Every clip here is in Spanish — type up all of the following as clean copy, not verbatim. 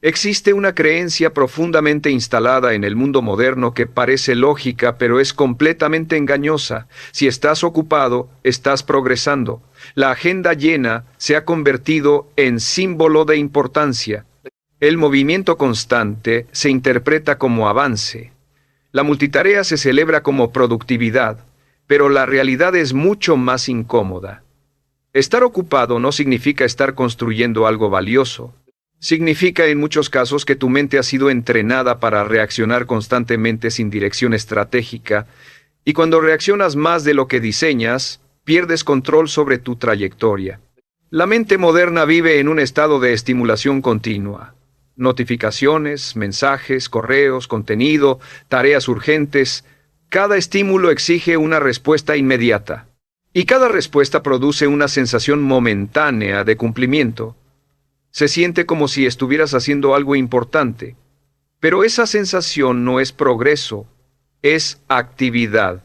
Existe una creencia profundamente instalada en el mundo moderno que parece lógica, pero es completamente engañosa. Si estás ocupado, estás progresando. La agenda llena se ha convertido en símbolo de importancia. El movimiento constante se interpreta como avance. La multitarea se celebra como productividad, pero la realidad es mucho más incómoda. Estar ocupado no significa estar construyendo algo valioso. Significa en muchos casos que tu mente ha sido entrenada para reaccionar constantemente sin dirección estratégica, y cuando reaccionas más de lo que diseñas, pierdes control sobre tu trayectoria. La mente moderna vive en un estado de estimulación continua. Notificaciones, mensajes, correos, contenido, tareas urgentes. Cada estímulo exige una respuesta inmediata. Y cada respuesta produce una sensación momentánea de cumplimiento. Se siente como si estuvieras haciendo algo importante. Pero esa sensación no es progreso, es actividad.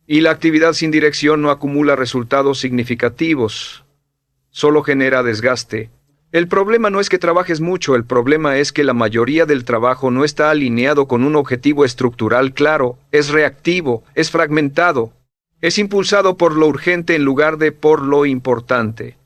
Y la actividad sin dirección no acumula resultados significativos, solo genera desgaste. El problema no es que trabajes mucho, el problema es que la mayoría del trabajo no está alineado con un objetivo estructural claro, es reactivo, es fragmentado, es impulsado por lo urgente en lugar de por lo importante.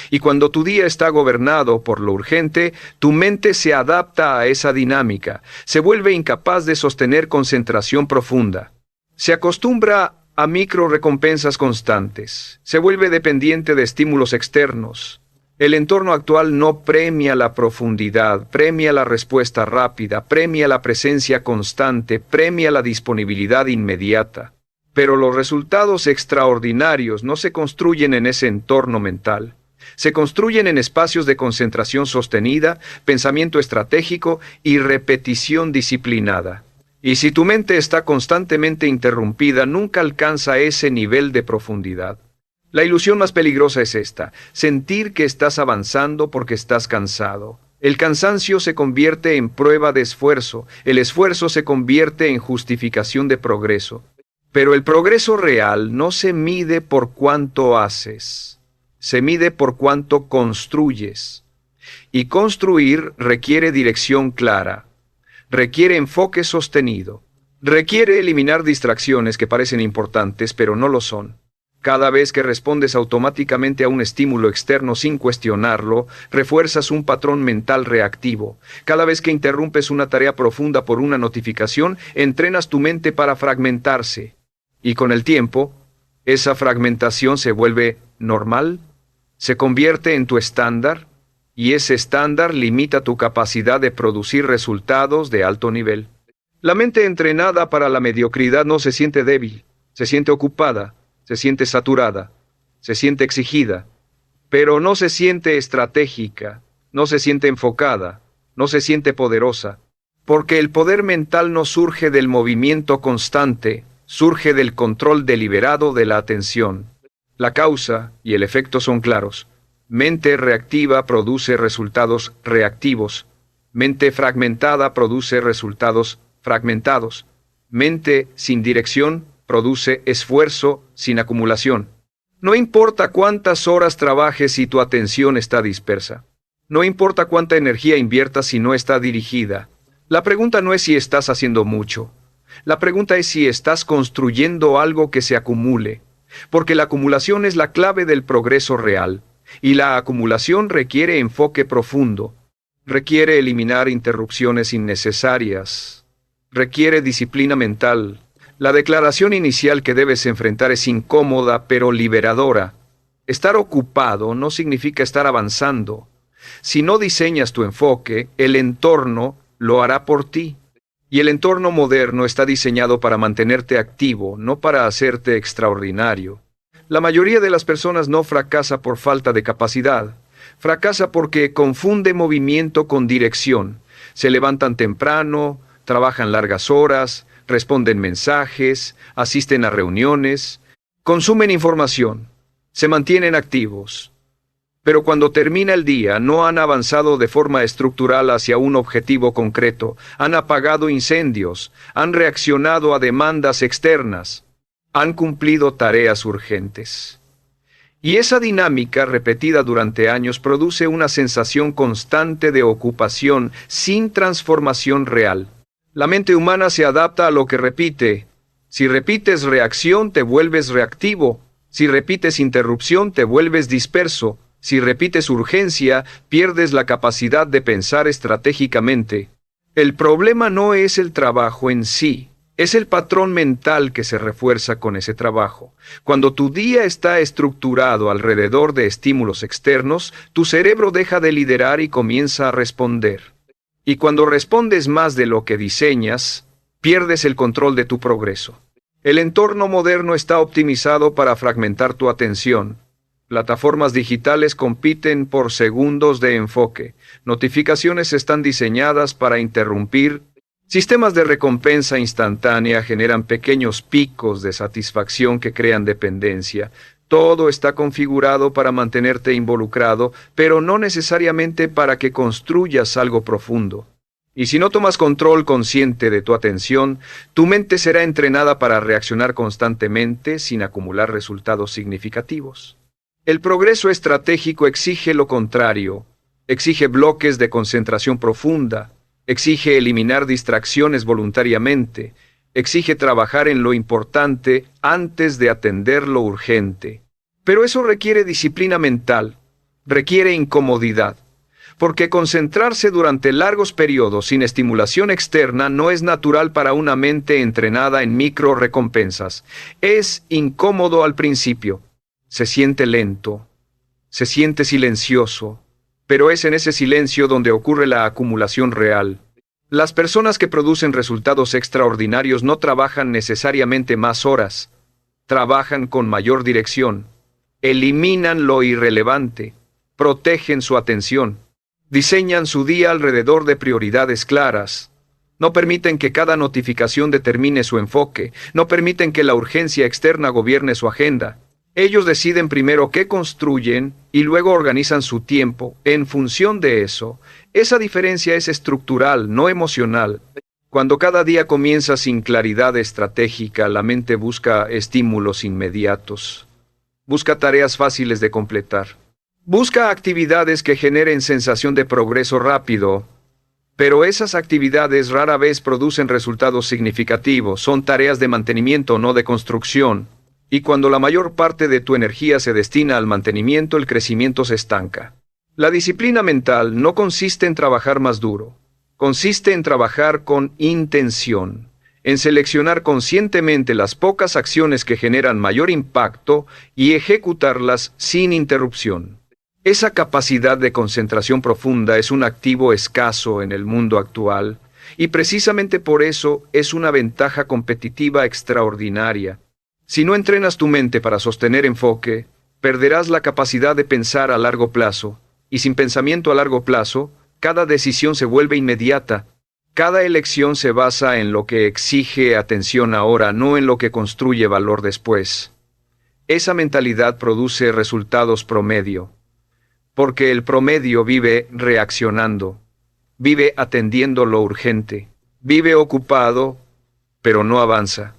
Y cuando tu día está gobernado por lo urgente, tu mente se adapta a esa dinámica, se vuelve incapaz de sostener concentración profunda. Se acostumbra a micro recompensas constantes, se vuelve dependiente de estímulos externos. El entorno actual no premia la profundidad, premia la respuesta rápida, premia la presencia constante, premia la disponibilidad inmediata. Pero los resultados extraordinarios no se construyen en ese entorno mental. Se construyen en espacios de concentración sostenida, pensamiento estratégico y repetición disciplinada. Y si tu mente está constantemente interrumpida, nunca alcanza ese nivel de profundidad. La ilusión más peligrosa es esta: sentir que estás avanzando porque estás cansado. El cansancio se convierte en prueba de esfuerzo, el esfuerzo se convierte en justificación de progreso. Pero el progreso real no se mide por cuánto haces. Se mide por cuánto construyes. Y construir requiere dirección clara, requiere enfoque sostenido, requiere eliminar distracciones que parecen importantes pero no lo son. Cada vez que respondes automáticamente a un estímulo externo sin cuestionarlo, refuerzas un patrón mental reactivo. Cada vez que interrumpes una tarea profunda por una notificación, entrenas tu mente para fragmentarse. Y con el tiempo, esa fragmentación se vuelve normal, se convierte en tu estándar, y ese estándar limita tu capacidad de producir resultados de alto nivel. La mente entrenada para la mediocridad no se siente débil, se siente ocupada, se siente saturada, se siente exigida, pero no se siente estratégica, no se siente enfocada, no se siente poderosa, porque el poder mental no surge del movimiento constante, surge del control deliberado de la atención. La causa y el efecto son claros. Mente reactiva produce resultados reactivos. Mente fragmentada produce resultados fragmentados. Mente sin dirección produce esfuerzo sin acumulación. No importa cuántas horas trabajes si tu atención está dispersa. No importa cuánta energía inviertas si no está dirigida. La pregunta no es si estás haciendo mucho. La pregunta es si estás construyendo algo que se acumule. Porque la acumulación es la clave del progreso real, y la acumulación requiere enfoque profundo, requiere eliminar interrupciones innecesarias, requiere disciplina mental. La declaración inicial que debes enfrentar es incómoda pero liberadora. Estar ocupado no significa estar avanzando. Si no diseñas tu enfoque, el entorno lo hará por ti. Y el entorno moderno está diseñado para mantenerte activo, no para hacerte extraordinario. La mayoría de las personas no fracasa por falta de capacidad. Fracasa porque confunde movimiento con dirección. Se levantan temprano, trabajan largas horas, responden mensajes, asisten a reuniones, consumen información, se mantienen activos. Pero cuando termina el día, no han avanzado de forma estructural hacia un objetivo concreto, han apagado incendios, han reaccionado a demandas externas, han cumplido tareas urgentes. Y esa dinámica, repetida durante años, produce una sensación constante de ocupación sin transformación real. La mente humana se adapta a lo que repite. Si repites reacción, te vuelves reactivo. Si repites interrupción, te vuelves disperso. Si repites urgencia, pierdes la capacidad de pensar estratégicamente. El problema no es el trabajo en sí, es el patrón mental que se refuerza con ese trabajo. Cuando tu día está estructurado alrededor de estímulos externos, tu cerebro deja de liderar y comienza a responder. Y cuando respondes más de lo que diseñas, pierdes el control de tu progreso. El entorno moderno está optimizado para fragmentar tu atención. Plataformas digitales compiten por segundos de enfoque. Notificaciones están diseñadas para interrumpir. Sistemas de recompensa instantánea generan pequeños picos de satisfacción que crean dependencia. Todo está configurado para mantenerte involucrado, pero no necesariamente para que construyas algo profundo. Y si no tomas control consciente de tu atención, tu mente será entrenada para reaccionar constantemente sin acumular resultados significativos. El progreso estratégico exige lo contrario, exige bloques de concentración profunda, exige eliminar distracciones voluntariamente, exige trabajar en lo importante antes de atender lo urgente. Pero eso requiere disciplina mental, requiere incomodidad, porque concentrarse durante largos periodos sin estimulación externa no es natural para una mente entrenada en micro recompensas. Es incómodo al principio. Se siente lento, se siente silencioso, pero es en ese silencio donde ocurre la acumulación real. Las personas que producen resultados extraordinarios no trabajan necesariamente más horas, trabajan con mayor dirección, eliminan lo irrelevante, protegen su atención, diseñan su día alrededor de prioridades claras, no permiten que cada notificación determine su enfoque, no permiten que la urgencia externa gobierne su agenda. Ellos deciden primero qué construyen y luego organizan su tiempo en función de eso. Esa diferencia es estructural, no emocional. Cuando cada día comienza sin claridad estratégica, la mente busca estímulos inmediatos. Busca tareas fáciles de completar. Busca actividades que generen sensación de progreso rápido. Pero esas actividades rara vez producen resultados significativos. Son tareas de mantenimiento, no de construcción. Y cuando la mayor parte de tu energía se destina al mantenimiento, el crecimiento se estanca. La disciplina mental no consiste en trabajar más duro. Consiste en trabajar con intención, en seleccionar conscientemente las pocas acciones que generan mayor impacto y ejecutarlas sin interrupción. Esa capacidad de concentración profunda es un activo escaso en el mundo actual, y precisamente por eso es una ventaja competitiva extraordinaria. Si no entrenas tu mente para sostener enfoque, perderás la capacidad de pensar a largo plazo, y sin pensamiento a largo plazo, cada decisión se vuelve inmediata. Cada elección se basa en lo que exige atención ahora, no en lo que construye valor después. Esa mentalidad produce resultados promedio, porque el promedio vive reaccionando, vive atendiendo lo urgente, vive ocupado, pero no avanza.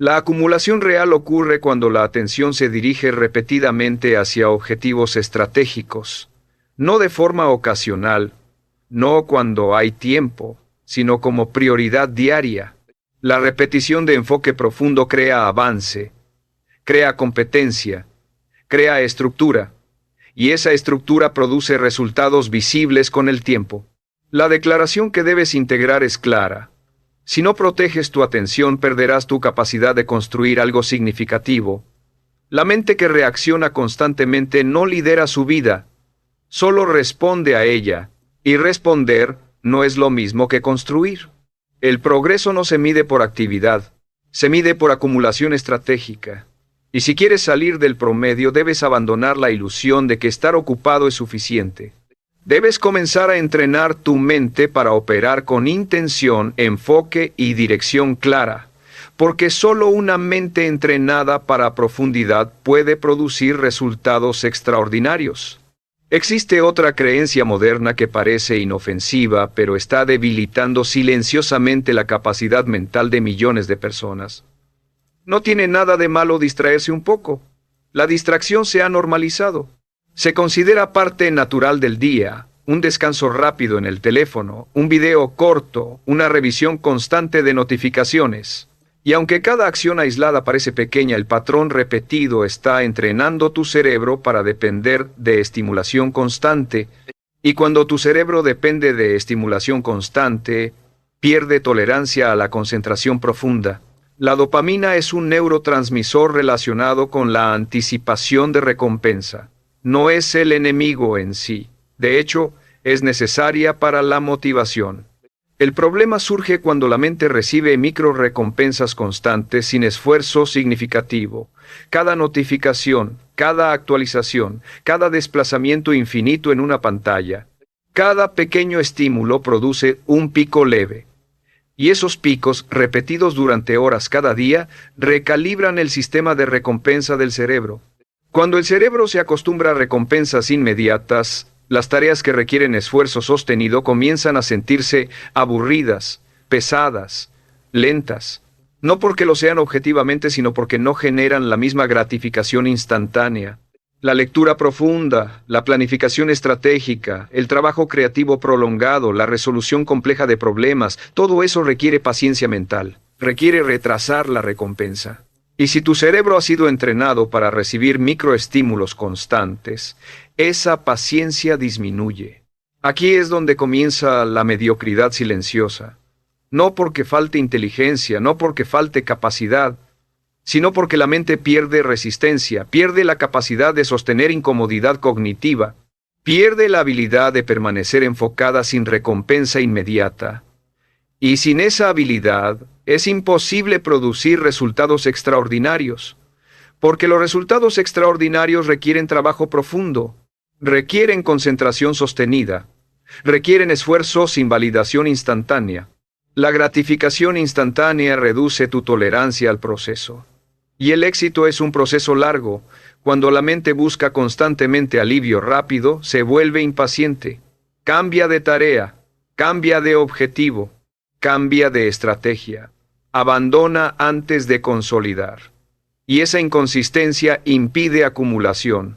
La acumulación real ocurre cuando la atención se dirige repetidamente hacia objetivos estratégicos, no de forma ocasional, no cuando hay tiempo, sino como prioridad diaria. La repetición de enfoque profundo crea avance, crea competencia, crea estructura, y esa estructura produce resultados visibles con el tiempo. La declaración que debes integrar es clara. Si no proteges tu atención, perderás tu capacidad de construir algo significativo. La mente que reacciona constantemente no lidera su vida, solo responde a ella, y responder no es lo mismo que construir. El progreso no se mide por actividad, se mide por acumulación estratégica. Y si quieres salir del promedio, debes abandonar la ilusión de que estar ocupado es suficiente. Debes comenzar a entrenar tu mente para operar con intención, enfoque y dirección clara, porque solo una mente entrenada para profundidad puede producir resultados extraordinarios. Existe otra creencia moderna que parece inofensiva, pero está debilitando silenciosamente la capacidad mental de millones de personas. No tiene nada de malo distraerse un poco. La distracción se ha normalizado. Se considera parte natural del día, un descanso rápido en el teléfono, un video corto, una revisión constante de notificaciones. Y aunque cada acción aislada parece pequeña, el patrón repetido está entrenando tu cerebro para depender de estimulación constante. Y cuando tu cerebro depende de estimulación constante, pierde tolerancia a la concentración profunda. La dopamina es un neurotransmisor relacionado con la anticipación de recompensa. No es el enemigo en sí. De hecho, es necesaria para la motivación. El problema surge cuando la mente recibe micro recompensas constantes sin esfuerzo significativo. Cada notificación, cada actualización, cada desplazamiento infinito en una pantalla, cada pequeño estímulo produce un pico leve. Y esos picos, repetidos durante horas cada día, recalibran el sistema de recompensa del cerebro. Cuando el cerebro se acostumbra a recompensas inmediatas, las tareas que requieren esfuerzo sostenido comienzan a sentirse aburridas, pesadas, lentas. No porque lo sean objetivamente, sino porque no generan la misma gratificación instantánea. La lectura profunda, la planificación estratégica, el trabajo creativo prolongado, la resolución compleja de problemas, todo eso requiere paciencia mental, requiere retrasar la recompensa. Y si tu cerebro ha sido entrenado para recibir microestímulos constantes, esa paciencia disminuye. Aquí es donde comienza la mediocridad silenciosa. No porque falte inteligencia, no porque falte capacidad, sino porque la mente pierde resistencia, pierde la capacidad de sostener incomodidad cognitiva, pierde la habilidad de permanecer enfocada sin recompensa inmediata. Y sin esa habilidad, es imposible producir resultados extraordinarios, porque los resultados extraordinarios requieren trabajo profundo, requieren concentración sostenida, requieren esfuerzo sin validación instantánea. La gratificación instantánea reduce tu tolerancia al proceso. Y el éxito es un proceso largo. Cuando la mente busca constantemente alivio rápido, se vuelve impaciente. Cambia de tarea, cambia de objetivo, cambia de estrategia. Abandona antes de consolidar. Y esa inconsistencia impide acumulación.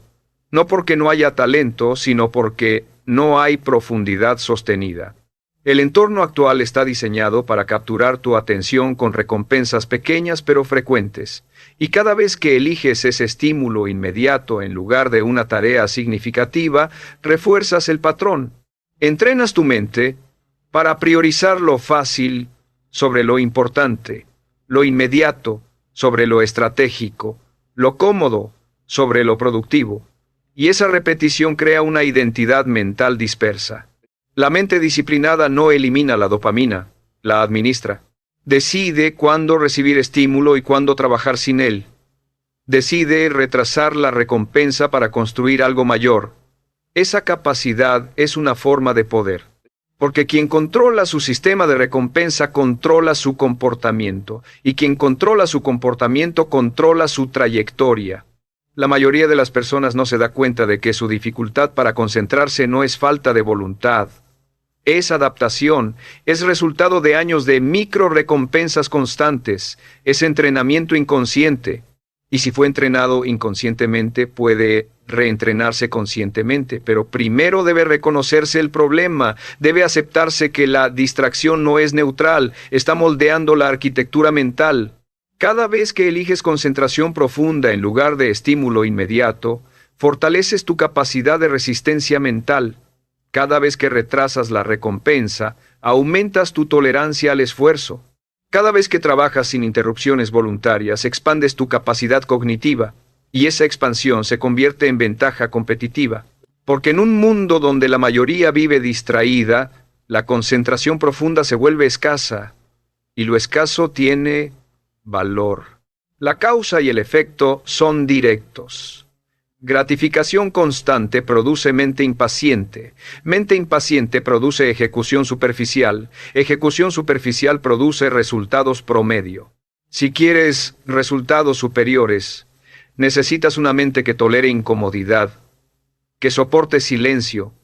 No porque no haya talento, sino porque no hay profundidad sostenida. El entorno actual está diseñado para capturar tu atención con recompensas pequeñas pero frecuentes, y cada vez que eliges ese estímulo inmediato en lugar de una tarea significativa, refuerzas el patrón. Entrenas tu mente para priorizar lo fácil sobre lo importante, lo inmediato sobre lo estratégico, lo cómodo sobre lo productivo, y esa repetición crea una identidad mental dispersa. La mente disciplinada no elimina la dopamina, la administra. Decide cuándo recibir estímulo y cuándo trabajar sin él. Decide retrasar la recompensa para construir algo mayor. Esa capacidad es una forma de poder. Porque quien controla su sistema de recompensa controla su comportamiento, y quien controla su comportamiento controla su trayectoria. La mayoría de las personas no se da cuenta de que su dificultad para concentrarse no es falta de voluntad. Es adaptación, es resultado de años de micro recompensas constantes, es entrenamiento inconsciente. Y si fue entrenado inconscientemente, puede reentrenarse conscientemente, pero primero debe reconocerse el problema, debe aceptarse que la distracción no es neutral, está moldeando la arquitectura mental. Cada vez que eliges concentración profunda en lugar de estímulo inmediato, fortaleces tu capacidad de resistencia mental. Cada vez que retrasas la recompensa, aumentas tu tolerancia al esfuerzo. Cada vez que trabajas sin interrupciones voluntarias, expandes tu capacidad cognitiva, y esa expansión se convierte en ventaja competitiva. Porque en un mundo donde la mayoría vive distraída, la concentración profunda se vuelve escasa, y lo escaso tiene valor. La causa y el efecto son directos. Gratificación constante produce mente impaciente produce ejecución superficial produce resultados promedio. Si quieres resultados superiores, necesitas una mente que tolere incomodidad, que soporte silencio,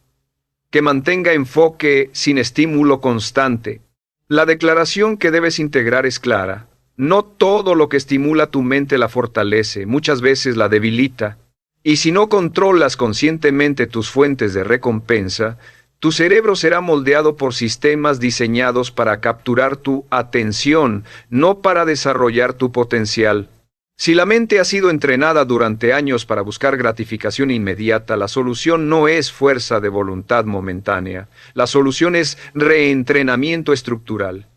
que mantenga enfoque sin estímulo constante. La declaración que debes integrar es clara. No todo lo que estimula tu mente la fortalece, muchas veces la debilita. Y si no controlas conscientemente tus fuentes de recompensa, tu cerebro será moldeado por sistemas diseñados para capturar tu atención, no para desarrollar tu potencial. Si la mente ha sido entrenada durante años para buscar gratificación inmediata, la solución no es fuerza de voluntad momentánea. La solución es reentrenamiento estructural.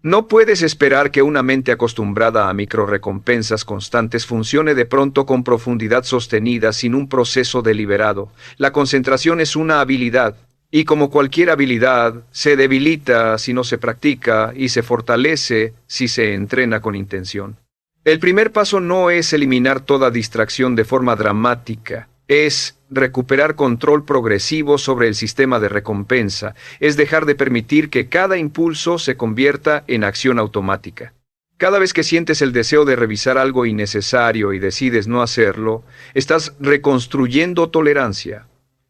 No puedes esperar que una mente acostumbrada a microrrecompensas constantes funcione de pronto con profundidad sostenida sin un proceso deliberado. La concentración es una habilidad, y como cualquier habilidad, se debilita si no se practica y se fortalece si se entrena con intención. El primer paso no es eliminar toda distracción de forma dramática, es recuperar control progresivo sobre el sistema de recompensa, es dejar de permitir que cada impulso se convierta en acción automática. Cada vez que sientes el deseo de revisar algo innecesario y decides no hacerlo, estás reconstruyendo tolerancia.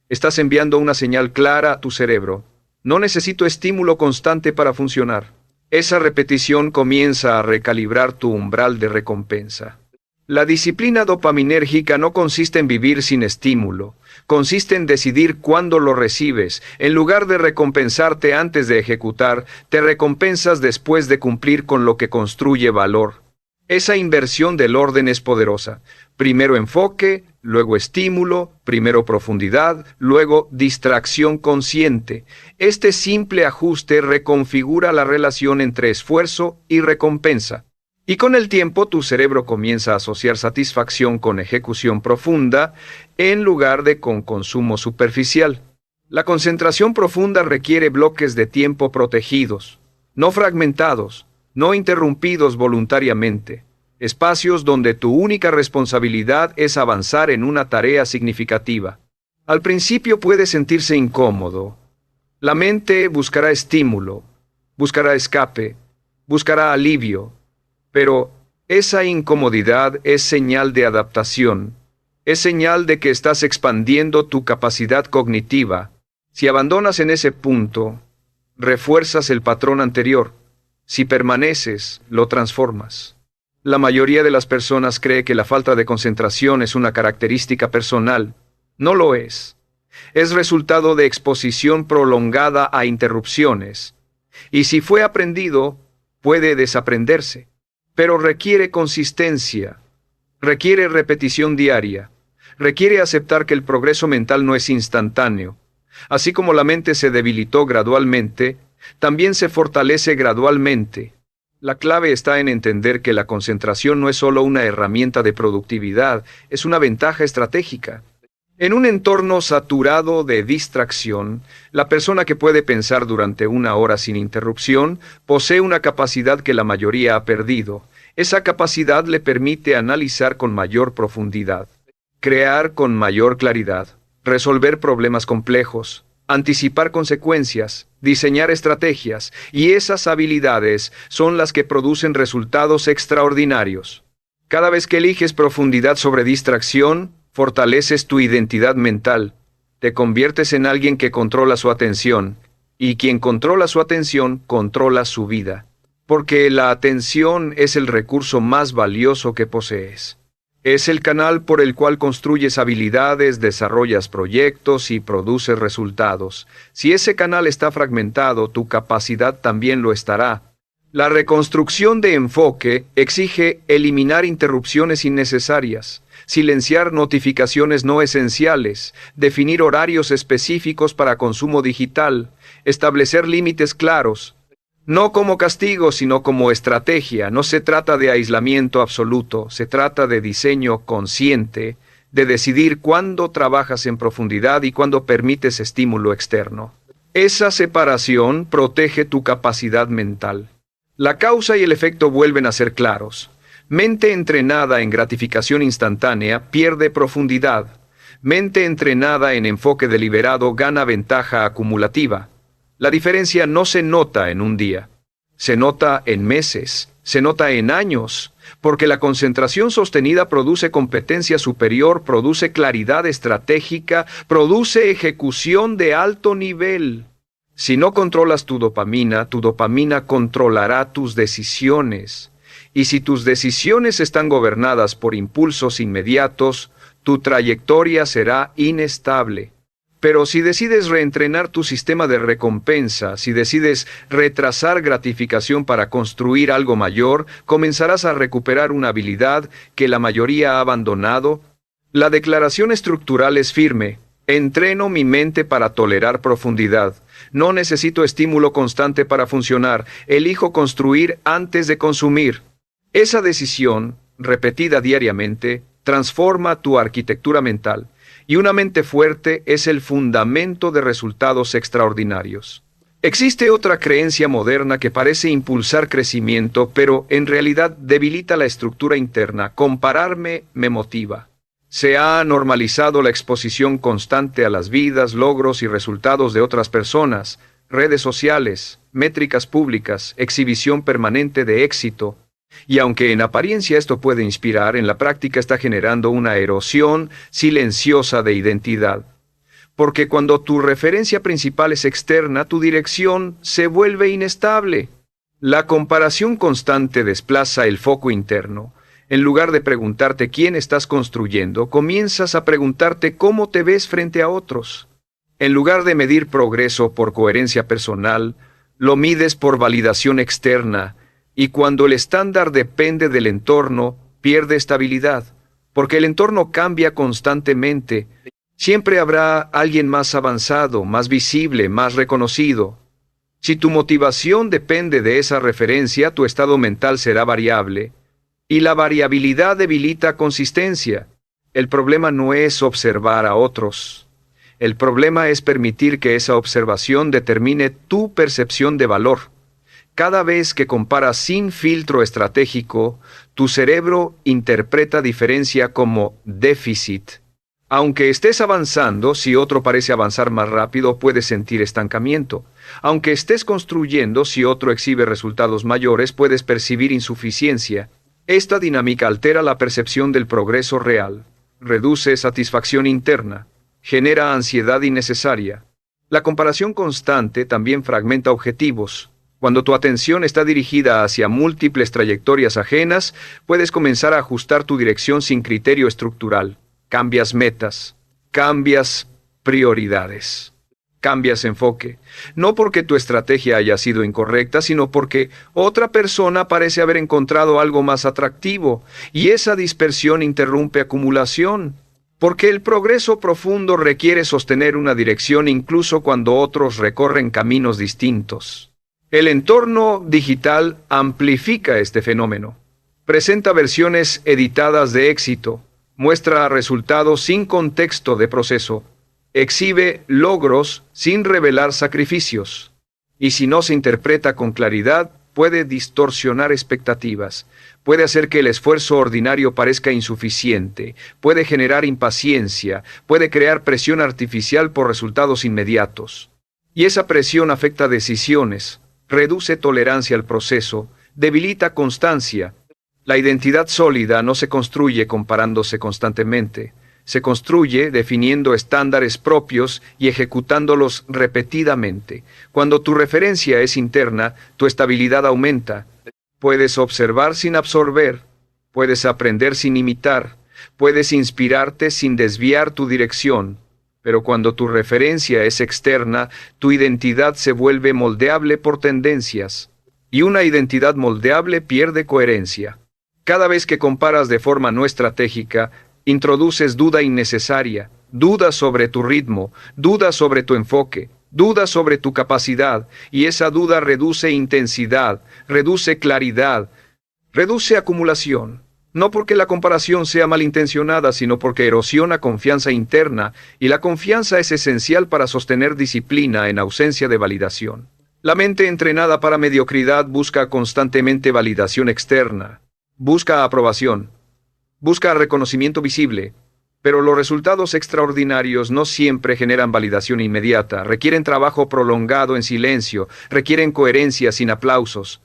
Estás enviando una señal clara a tu cerebro. No necesito estímulo constante para funcionar. Esa repetición comienza a recalibrar tu umbral de recompensa. La disciplina dopaminérgica no consiste en vivir sin estímulo, consiste en decidir cuándo lo recibes. En lugar de recompensarte antes de ejecutar, te recompensas después de cumplir con lo que construye valor. Esa inversión del orden es poderosa. Primero enfoque, luego estímulo, primero profundidad, luego distracción consciente. Este simple ajuste reconfigura la relación entre esfuerzo y recompensa. Y con el tiempo tu cerebro comienza a asociar satisfacción con ejecución profunda en lugar de con consumo superficial. La concentración profunda requiere bloques de tiempo protegidos, no fragmentados, no interrumpidos voluntariamente. Espacios donde tu única responsabilidad es avanzar en una tarea significativa. Al principio puede sentirse incómodo. La mente buscará estímulo, buscará escape, buscará alivio, pero esa incomodidad es señal de adaptación, es señal de que estás expandiendo tu capacidad cognitiva. Si abandonas en ese punto, refuerzas el patrón anterior. Si permaneces, lo transformas. La mayoría de las personas cree que la falta de concentración es una característica personal. No lo es. Es resultado de exposición prolongada a interrupciones. Y si fue aprendido, puede desaprenderse. Pero requiere consistencia, requiere repetición diaria, requiere aceptar que el progreso mental no es instantáneo. Así como la mente se debilitó gradualmente, también se fortalece gradualmente. La clave está en entender que la concentración no es solo una herramienta de productividad, es una ventaja estratégica. En un entorno saturado de distracción, la persona que puede pensar durante 1 hora sin interrupción posee una capacidad que la mayoría ha perdido. Esa capacidad le permite analizar con mayor profundidad, crear con mayor claridad, resolver problemas complejos, anticipar consecuencias, diseñar estrategias, y esas habilidades son las que producen resultados extraordinarios. Cada vez que eliges profundidad sobre distracción, fortaleces tu identidad mental, te conviertes en alguien que controla su atención, y quien controla su atención controla su vida, porque la atención es el recurso más valioso que posees. Es el canal por el cual construyes habilidades, desarrollas proyectos y produces resultados. Si ese canal está fragmentado, tu capacidad también lo estará. La reconstrucción de enfoque exige eliminar interrupciones innecesarias, silenciar notificaciones no esenciales, definir horarios específicos para consumo digital, establecer límites claros. No como castigo, sino como estrategia. No se trata de aislamiento absoluto, se trata de diseño consciente, de decidir cuándo trabajas en profundidad y cuándo permites estímulo externo. Esa separación protege tu capacidad mental. La causa y el efecto vuelven a ser claros. Mente entrenada en gratificación instantánea pierde profundidad. Mente entrenada en enfoque deliberado gana ventaja acumulativa. La diferencia no se nota en un día, se nota en meses, se nota en años, porque la concentración sostenida produce competencia superior, produce claridad estratégica, produce ejecución de alto nivel. Si no controlas tu dopamina controlará tus decisiones. Y si tus decisiones están gobernadas por impulsos inmediatos, tu trayectoria será inestable. Pero si decides reentrenar tu sistema de recompensa, si decides retrasar gratificación para construir algo mayor, comenzarás a recuperar una habilidad que la mayoría ha abandonado. La declaración estructural es firme. Entreno mi mente para tolerar profundidad. No necesito estímulo constante para funcionar. Elijo construir antes de consumir. Esa decisión, repetida diariamente, transforma tu arquitectura mental. Y una mente fuerte es el fundamento de resultados extraordinarios. Existe otra creencia moderna que parece impulsar crecimiento, pero en realidad debilita la estructura interna. Compararme me motiva. Se ha normalizado la exposición constante a las vidas, logros y resultados de otras personas, redes sociales, métricas públicas, exhibición permanente de éxito. Y aunque en apariencia esto puede inspirar, en la práctica está generando una erosión silenciosa de identidad. Porque cuando tu referencia principal es externa, tu dirección se vuelve inestable. La comparación constante desplaza el foco interno. En lugar de preguntarte quién estás construyendo, comienzas a preguntarte cómo te ves frente a otros. En lugar de medir progreso por coherencia personal, lo mides por validación externa, y cuando el estándar depende del entorno, pierde estabilidad, porque el entorno cambia constantemente. Siempre habrá alguien más avanzado, más visible, más reconocido. Si tu motivación depende de esa referencia, tu estado mental será variable. Y la variabilidad debilita consistencia. El problema no es observar a otros. El problema es permitir que esa observación determine tu percepción de valor. Cada vez que comparas sin filtro estratégico, tu cerebro interpreta diferencia como déficit. Aunque estés avanzando, si otro parece avanzar más rápido, puedes sentir estancamiento. Aunque estés construyendo, si otro exhibe resultados mayores, puedes percibir insuficiencia. Esta dinámica altera la percepción del progreso real, reduce satisfacción interna, genera ansiedad innecesaria. La comparación constante también fragmenta objetivos. Cuando tu atención está dirigida hacia múltiples trayectorias ajenas, puedes comenzar a ajustar tu dirección sin criterio estructural. Cambias metas, cambias prioridades. Cambias enfoque, no porque tu estrategia haya sido incorrecta, sino porque otra persona parece haber encontrado algo más atractivo, y esa dispersión interrumpe acumulación, porque el progreso profundo requiere sostener una dirección incluso cuando otros recorren caminos distintos. El entorno digital amplifica este fenómeno. Presenta versiones editadas de éxito, muestra resultados sin contexto de proceso, exhibe logros sin revelar sacrificios, y si no se interpreta con claridad, puede distorsionar expectativas, puede hacer que el esfuerzo ordinario parezca insuficiente, puede generar impaciencia, puede crear presión artificial por resultados inmediatos. Y esa presión afecta decisiones, reduce tolerancia al proceso, debilita constancia. La identidad sólida no se construye comparándose constantemente. Se construye definiendo estándares propios y ejecutándolos repetidamente. Cuando tu referencia es interna, tu estabilidad aumenta. Puedes observar sin absorber, puedes aprender sin imitar, puedes inspirarte sin desviar tu dirección. Pero cuando tu referencia es externa, tu identidad se vuelve moldeable por tendencias. Y una identidad moldeable pierde coherencia. Cada vez que comparas de forma no estratégica, introduces duda innecesaria, duda sobre tu ritmo, duda sobre tu enfoque, duda sobre tu capacidad, y esa duda reduce intensidad, reduce claridad, reduce acumulación. No porque la comparación sea malintencionada, sino porque erosiona confianza interna, y la confianza es esencial para sostener disciplina en ausencia de validación. La mente entrenada para mediocridad busca constantemente validación externa, busca aprobación, busca reconocimiento visible, pero los resultados extraordinarios no siempre generan validación inmediata, requieren trabajo prolongado en silencio, requieren coherencia sin aplausos.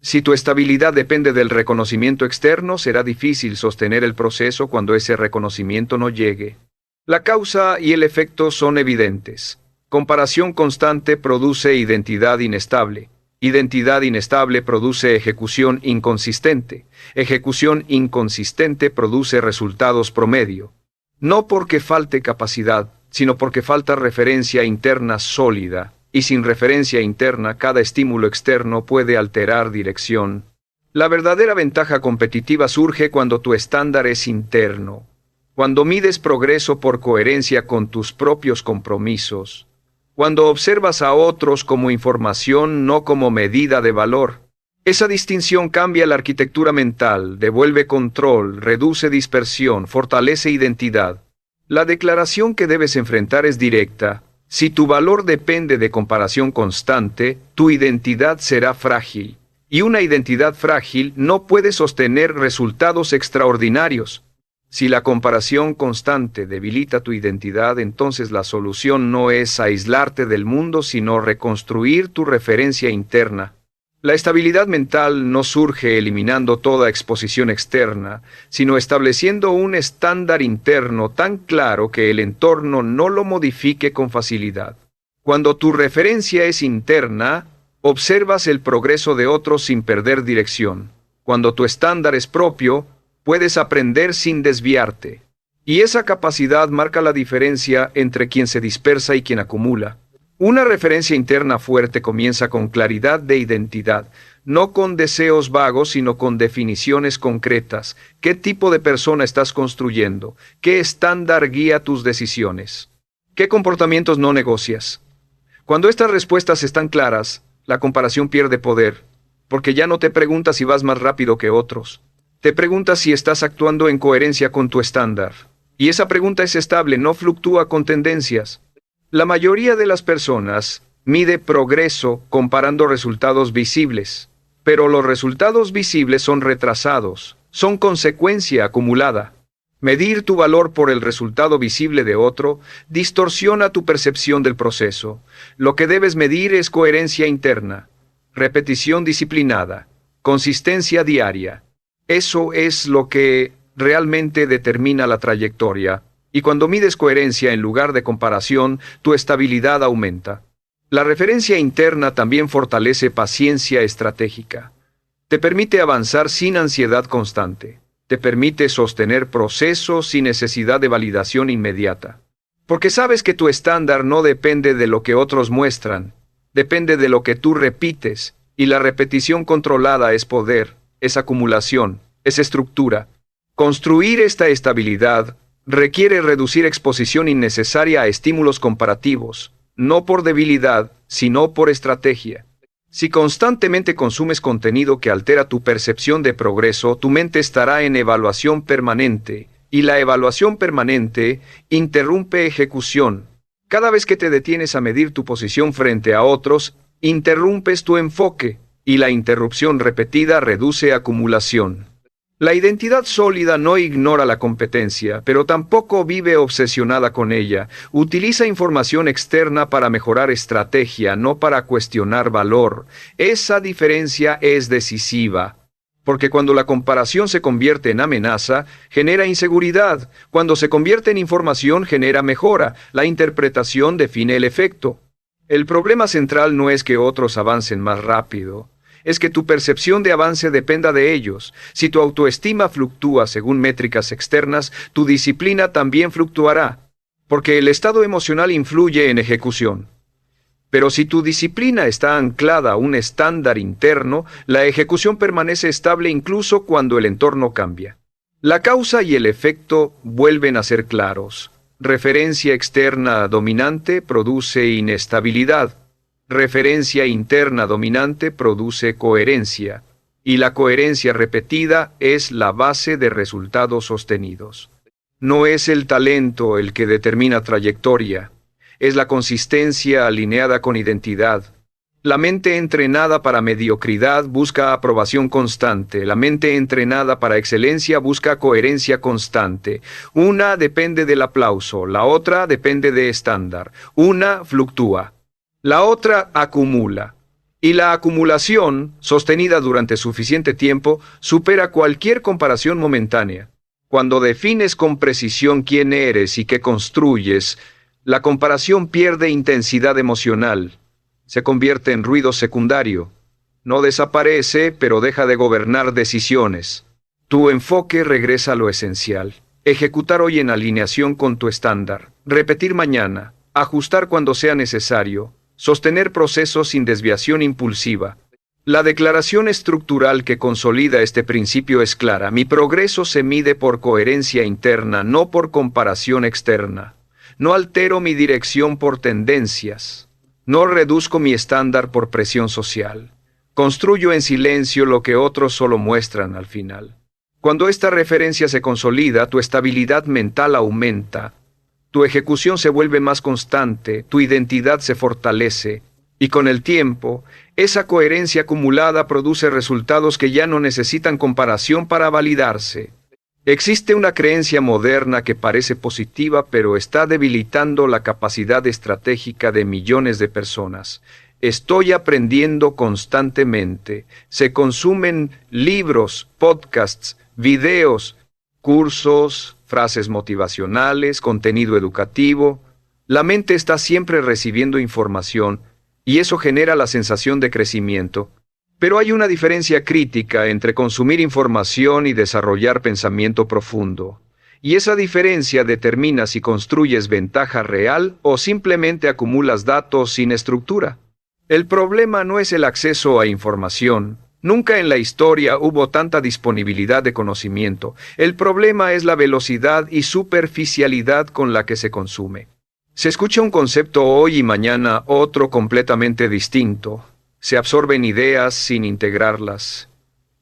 Si tu estabilidad depende del reconocimiento externo, será difícil sostener el proceso cuando ese reconocimiento no llegue. La causa y el efecto son evidentes. Comparación constante produce identidad inestable, Identidad inestable produce ejecución inconsistente. Ejecución inconsistente produce resultados promedio. No porque falte capacidad, sino porque falta referencia interna sólida. Y sin referencia interna, cada estímulo externo puede alterar dirección. La verdadera ventaja competitiva surge cuando tu estándar es interno. Cuando mides progreso por coherencia con tus propios compromisos. Cuando observas a otros como información, no como medida de valor. Esa distinción cambia la arquitectura mental, devuelve control, reduce dispersión, fortalece identidad. La declaración que debes enfrentar es directa. Si tu valor depende de comparación constante, tu identidad será frágil. Y una identidad frágil no puede sostener resultados extraordinarios. Si la comparación constante debilita tu identidad, entonces la solución no es aislarte del mundo, sino reconstruir tu referencia interna. La estabilidad mental no surge eliminando toda exposición externa, sino estableciendo un estándar interno tan claro que el entorno no lo modifique con facilidad. Cuando tu referencia es interna, observas el progreso de otros sin perder dirección. Cuando tu estándar es propio, puedes aprender sin desviarte. Y esa capacidad marca la diferencia entre quien se dispersa y quien acumula. Una referencia interna fuerte comienza con claridad de identidad, no con deseos vagos, sino con definiciones concretas. ¿Qué tipo de persona estás construyendo? ¿Qué estándar guía tus decisiones? ¿Qué comportamientos no negocias? Cuando estas respuestas están claras, la comparación pierde poder, porque ya no te preguntas si vas más rápido que otros. Te preguntas si estás actuando en coherencia con tu estándar. Y esa pregunta es estable, no fluctúa con tendencias. La mayoría de las personas mide progreso comparando resultados visibles, pero los resultados visibles son retrasados, son consecuencia acumulada. Medir tu valor por el resultado visible de otro distorsiona tu percepción del proceso. Lo que debes medir es coherencia interna, repetición disciplinada, consistencia diaria. Eso es lo que realmente determina la trayectoria. Y cuando mides coherencia en lugar de comparación, tu estabilidad aumenta. La referencia interna también fortalece paciencia estratégica. Te permite avanzar sin ansiedad constante. Te permite sostener procesos sin necesidad de validación inmediata. Porque sabes que tu estándar no depende de lo que otros muestran, depende de lo que tú repites, y la repetición controlada es poder, es acumulación, es estructura. Construir esta estabilidad requiere reducir exposición innecesaria a estímulos comparativos, no por debilidad, sino por estrategia. Si constantemente consumes contenido que altera tu percepción de progreso, tu mente estará en evaluación permanente, y la evaluación permanente interrumpe ejecución. Cada vez que te detienes a medir tu posición frente a otros, interrumpes tu enfoque, y la interrupción repetida reduce acumulación. La identidad sólida no ignora la competencia, pero tampoco vive obsesionada con ella. Utiliza información externa para mejorar estrategia, no para cuestionar valor. Esa diferencia es decisiva, porque cuando la comparación se convierte en amenaza, genera inseguridad. Cuando se convierte en información, genera mejora. La interpretación define el efecto. El problema central no es que otros avancen más rápido. Es que tu percepción de avance dependa de ellos. Si tu autoestima fluctúa según métricas externas, tu disciplina también fluctuará, porque el estado emocional influye en ejecución. Pero si tu disciplina está anclada a un estándar interno, la ejecución permanece estable incluso cuando el entorno cambia. La causa y el efecto vuelven a ser claros. Referencia externa dominante produce inestabilidad. Referencia interna dominante produce coherencia, y la coherencia repetida es la base de resultados sostenidos. No es el talento el que determina trayectoria, es la consistencia alineada con identidad. La mente entrenada para mediocridad busca aprobación constante, la mente entrenada para excelencia busca coherencia constante. Una depende del aplauso, la otra depende de estándar, una fluctúa. La otra acumula, y la acumulación, sostenida durante suficiente tiempo, supera cualquier comparación momentánea. Cuando defines con precisión quién eres y qué construyes, la comparación pierde intensidad emocional, se convierte en ruido secundario, No desaparece, pero deja de gobernar decisiones. Tu enfoque regresa a lo esencial. Ejecutar hoy en alineación con tu estándar. Repetir mañana. Ajustar cuando sea necesario. Sostener procesos sin desviación impulsiva. La declaración estructural que consolida este principio es clara. Mi progreso se mide por coherencia interna, no por comparación externa. No altero mi dirección por tendencias. No reduzco mi estándar por presión social. Construyo en silencio lo que otros solo muestran al final. Cuando esta referencia se consolida, tu estabilidad mental aumenta, tu ejecución se vuelve más constante, tu identidad se fortalece, y con el tiempo, esa coherencia acumulada produce resultados que ya no necesitan comparación para validarse. Existe una creencia moderna que parece positiva, pero está debilitando la capacidad estratégica de millones de personas. Estoy aprendiendo constantemente. Se consumen libros, podcasts, videos, cursos, frases motivacionales, contenido educativo. La mente está siempre recibiendo información y eso genera la sensación de crecimiento. Pero hay una diferencia crítica entre consumir información y desarrollar pensamiento profundo. Y esa diferencia determina si construyes ventaja real o simplemente acumulas datos sin estructura. El problema no es el acceso a información. Nunca en la historia hubo tanta disponibilidad de conocimiento. El problema es la velocidad y superficialidad con la que se consume. Se escucha un concepto hoy y mañana otro completamente distinto. Se absorben ideas sin integrarlas.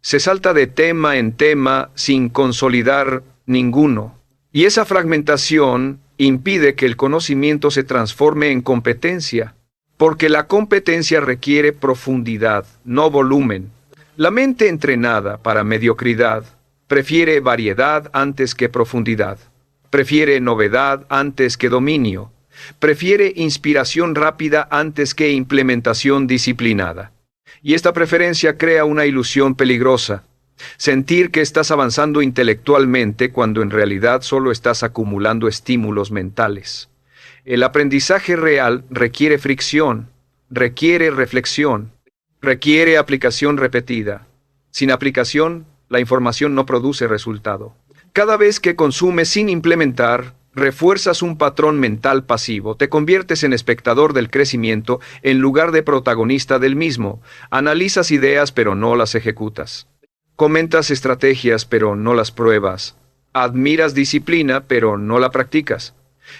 Se salta de tema en tema sin consolidar ninguno. Y esa fragmentación impide que el conocimiento se transforme en competencia. Porque la competencia requiere profundidad, no volumen. La mente entrenada para mediocridad prefiere variedad antes que profundidad. Prefiere novedad antes que dominio. Prefiere inspiración rápida antes que implementación disciplinada. Y esta preferencia crea una ilusión peligrosa. Sentir que estás avanzando intelectualmente cuando en realidad solo estás acumulando estímulos mentales. El aprendizaje real requiere fricción, requiere reflexión, requiere aplicación repetida. Sin aplicación, la información no produce resultado. Cada vez que consumes sin implementar, refuerzas un patrón mental pasivo, te conviertes en espectador del crecimiento en lugar de protagonista del mismo. Analizas ideas pero no las ejecutas. Comentas estrategias pero no las pruebas. Admiras disciplina pero no la practicas.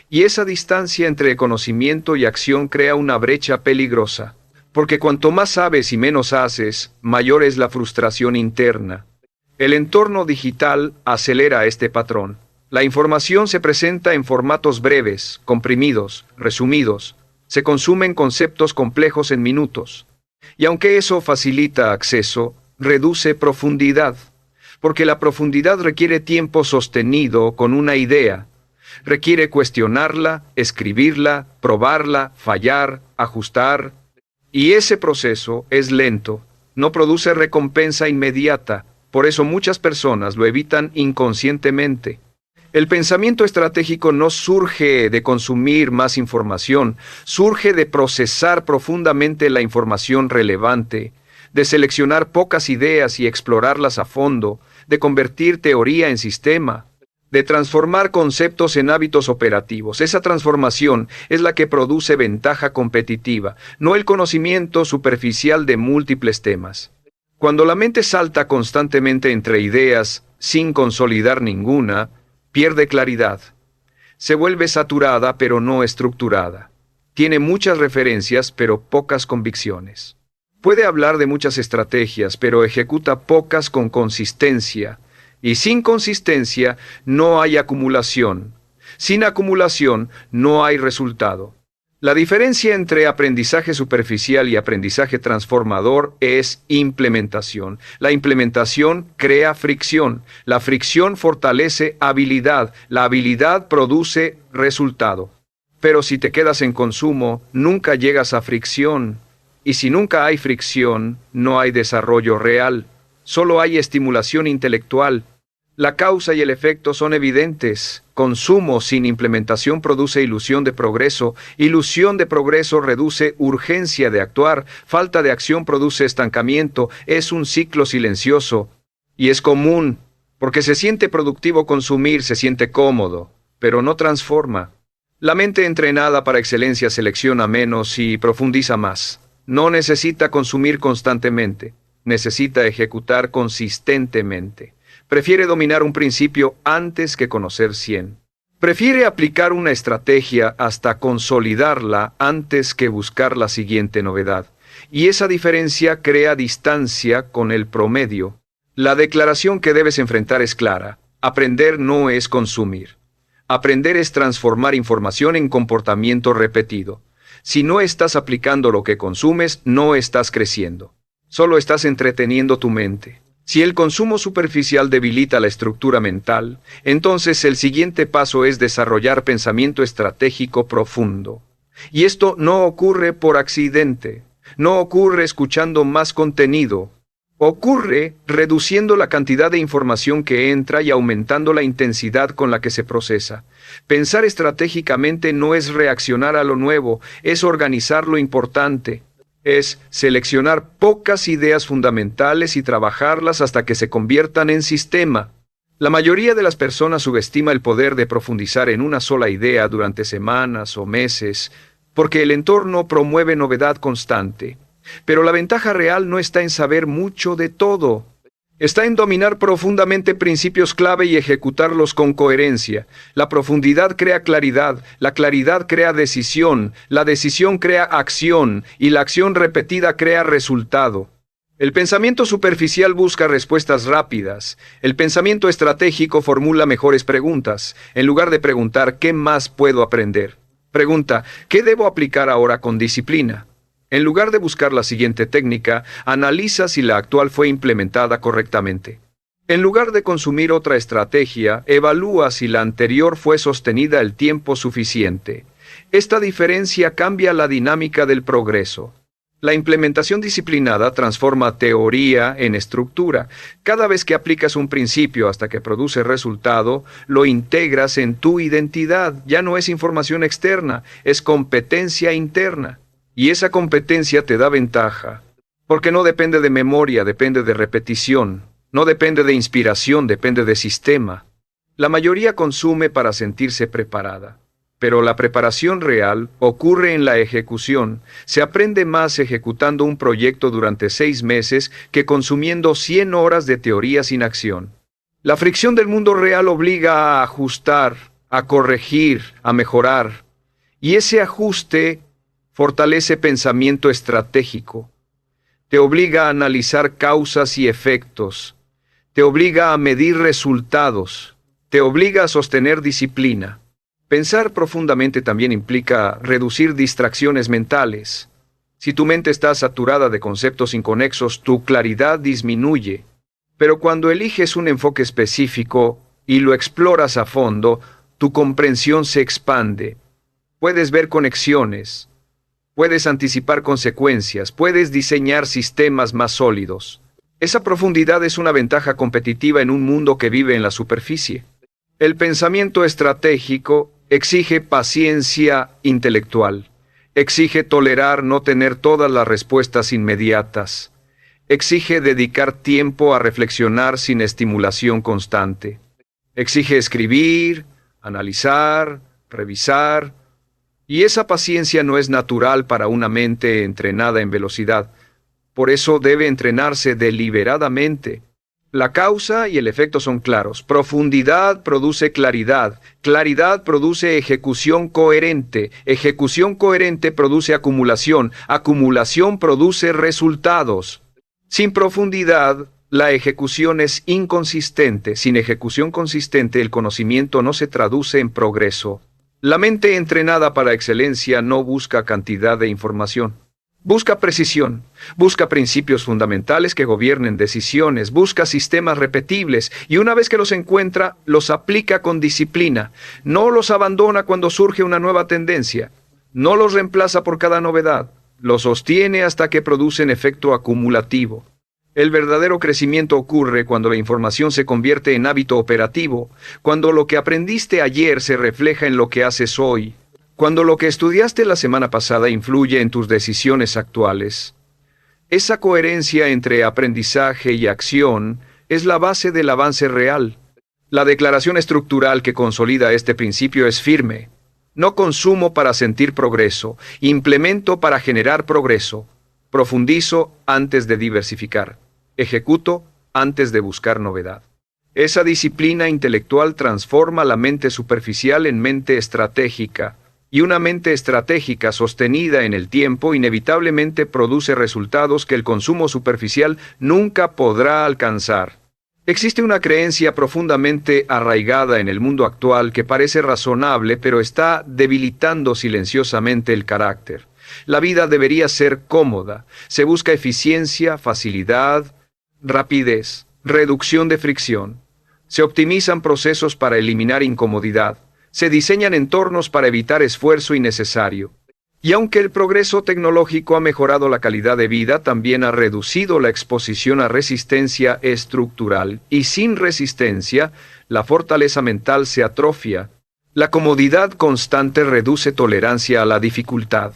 Y esa distancia entre conocimiento y acción crea una brecha peligrosa. Porque cuanto más sabes y menos haces, mayor es la frustración interna. El entorno digital acelera este patrón. La información se presenta en formatos breves, comprimidos, resumidos. Se consumen conceptos complejos en minutos. Y aunque eso facilita acceso, reduce profundidad. Porque la profundidad requiere tiempo sostenido con una idea. Requiere cuestionarla, escribirla, probarla, fallar, ajustar. Y ese proceso es lento, no produce recompensa inmediata. Por eso muchas personas lo evitan inconscientemente. El pensamiento estratégico no surge de consumir más información, surge de procesar profundamente la información relevante, de seleccionar pocas ideas y explorarlas a fondo, de convertir teoría en sistema, de transformar conceptos en hábitos operativos. Esa transformación es la que produce ventaja competitiva, no el conocimiento superficial de múltiples temas. Cuando la mente salta constantemente entre ideas, sin consolidar ninguna, pierde claridad. Se vuelve saturada pero no estructurada. Tiene muchas referencias pero pocas convicciones. Puede hablar de muchas estrategias pero ejecuta pocas con consistencia. Y sin consistencia no hay acumulación. Sin acumulación no hay resultado. La diferencia entre aprendizaje superficial y aprendizaje transformador es implementación. La implementación crea fricción. La fricción fortalece habilidad. La habilidad produce resultado. Pero si te quedas en consumo, nunca llegas a fricción. Y si nunca hay fricción, no hay desarrollo real. Solo hay estimulación intelectual. La causa y el efecto son evidentes. Consumo sin implementación produce ilusión de progreso reduce urgencia de actuar, falta de acción produce estancamiento, es un ciclo silencioso. Y es común, porque se siente productivo consumir, se siente cómodo, pero no transforma. La mente entrenada para excelencia selecciona menos y profundiza más. No necesita consumir constantemente, necesita ejecutar consistentemente. Prefiere dominar un principio antes que conocer 100. Prefiere aplicar una estrategia hasta consolidarla antes que buscar la siguiente novedad. Y esa diferencia crea distancia con el promedio. La declaración que debes enfrentar es clara. Aprender no es consumir. Aprender es transformar información en comportamiento repetido. Si no estás aplicando lo que consumes, no estás creciendo. Solo estás entreteniendo tu mente. Si el consumo superficial debilita la estructura mental, entonces el siguiente paso es desarrollar pensamiento estratégico profundo. Y esto no ocurre por accidente, no ocurre escuchando más contenido, ocurre reduciendo la cantidad de información que entra y aumentando la intensidad con la que se procesa. Pensar estratégicamente no es reaccionar a lo nuevo, es organizar lo importante. Es seleccionar pocas ideas fundamentales y trabajarlas hasta que se conviertan en sistema. La mayoría de las personas subestima el poder de profundizar en una sola idea durante semanas o meses, porque el entorno promueve novedad constante. Pero la ventaja real no está en saber mucho de todo. Está en dominar profundamente principios clave y ejecutarlos con coherencia. La profundidad crea claridad, la claridad crea decisión, la decisión crea acción y la acción repetida crea resultado. El pensamiento superficial busca respuestas rápidas. El pensamiento estratégico formula mejores preguntas. En lugar de preguntar ¿qué más puedo aprender?, pregunta ¿qué debo aplicar ahora con disciplina? En lugar de buscar la siguiente técnica, analiza si la actual fue implementada correctamente. En lugar de consumir otra estrategia, evalúa si la anterior fue sostenida el tiempo suficiente. Esta diferencia cambia la dinámica del progreso. La implementación disciplinada transforma teoría en estructura. Cada vez que aplicas un principio hasta que produce resultado, lo integras en tu identidad. Ya no es información externa, es competencia interna. Y esa competencia te da ventaja, porque no depende de memoria, depende de repetición, no depende de inspiración, depende de sistema. La mayoría consume para sentirse preparada, pero la preparación real ocurre en la ejecución. Se aprende más ejecutando un proyecto durante 6 meses que consumiendo 100 horas de teoría sin acción. La fricción del mundo real obliga a ajustar, a corregir, a mejorar, y ese ajuste fortalece pensamiento estratégico, te obliga a analizar causas y efectos, te obliga a medir resultados, te obliga a sostener disciplina. Pensar profundamente también implica reducir distracciones mentales. Si tu mente está saturada de conceptos inconexos, tu claridad disminuye. Pero cuando eliges un enfoque específico y lo exploras a fondo, tu comprensión se expande. Puedes ver conexiones. Puedes anticipar consecuencias, puedes diseñar sistemas más sólidos. Esa profundidad es una ventaja competitiva en un mundo que vive en la superficie. El pensamiento estratégico exige paciencia intelectual, exige tolerar no tener todas las respuestas inmediatas, exige dedicar tiempo a reflexionar sin estimulación constante, exige escribir, analizar, revisar. Y esa paciencia no es natural para una mente entrenada en velocidad. Por eso debe entrenarse deliberadamente. La causa y el efecto son claros. Profundidad produce claridad. Claridad produce ejecución coherente. Ejecución coherente produce acumulación. Acumulación produce resultados. Sin profundidad, la ejecución es inconsistente. Sin ejecución consistente, el conocimiento no se traduce en progreso. La mente entrenada para excelencia no busca cantidad de información. Busca precisión, busca principios fundamentales que gobiernen decisiones, busca sistemas repetibles y una vez que los encuentra, los aplica con disciplina. No los abandona cuando surge una nueva tendencia. No los reemplaza por cada novedad. Los sostiene hasta que producen efecto acumulativo. El verdadero crecimiento ocurre cuando la información se convierte en hábito operativo, cuando lo que aprendiste ayer se refleja en lo que haces hoy, cuando lo que estudiaste la semana pasada influye en tus decisiones actuales. Esa coherencia entre aprendizaje y acción es la base del avance real. La declaración estructural que consolida este principio es firme. No consumo para sentir progreso, implemento para generar progreso. Profundizo antes de diversificar. Ejecuto antes de buscar novedad. Esa disciplina intelectual transforma la mente superficial en mente estratégica, y una mente estratégica sostenida en el tiempo inevitablemente produce resultados que el consumo superficial nunca podrá alcanzar. Existe una creencia profundamente arraigada en el mundo actual que parece razonable, pero está debilitando silenciosamente el carácter. La vida debería ser cómoda. Se busca eficiencia, facilidad, rapidez, reducción de fricción. Se optimizan procesos para eliminar incomodidad. Se diseñan entornos para evitar esfuerzo innecesario. Y aunque el progreso tecnológico ha mejorado la calidad de vida, también ha reducido la exposición a resistencia estructural. Y sin resistencia, la fortaleza mental se atrofia. La comodidad constante reduce tolerancia a la dificultad.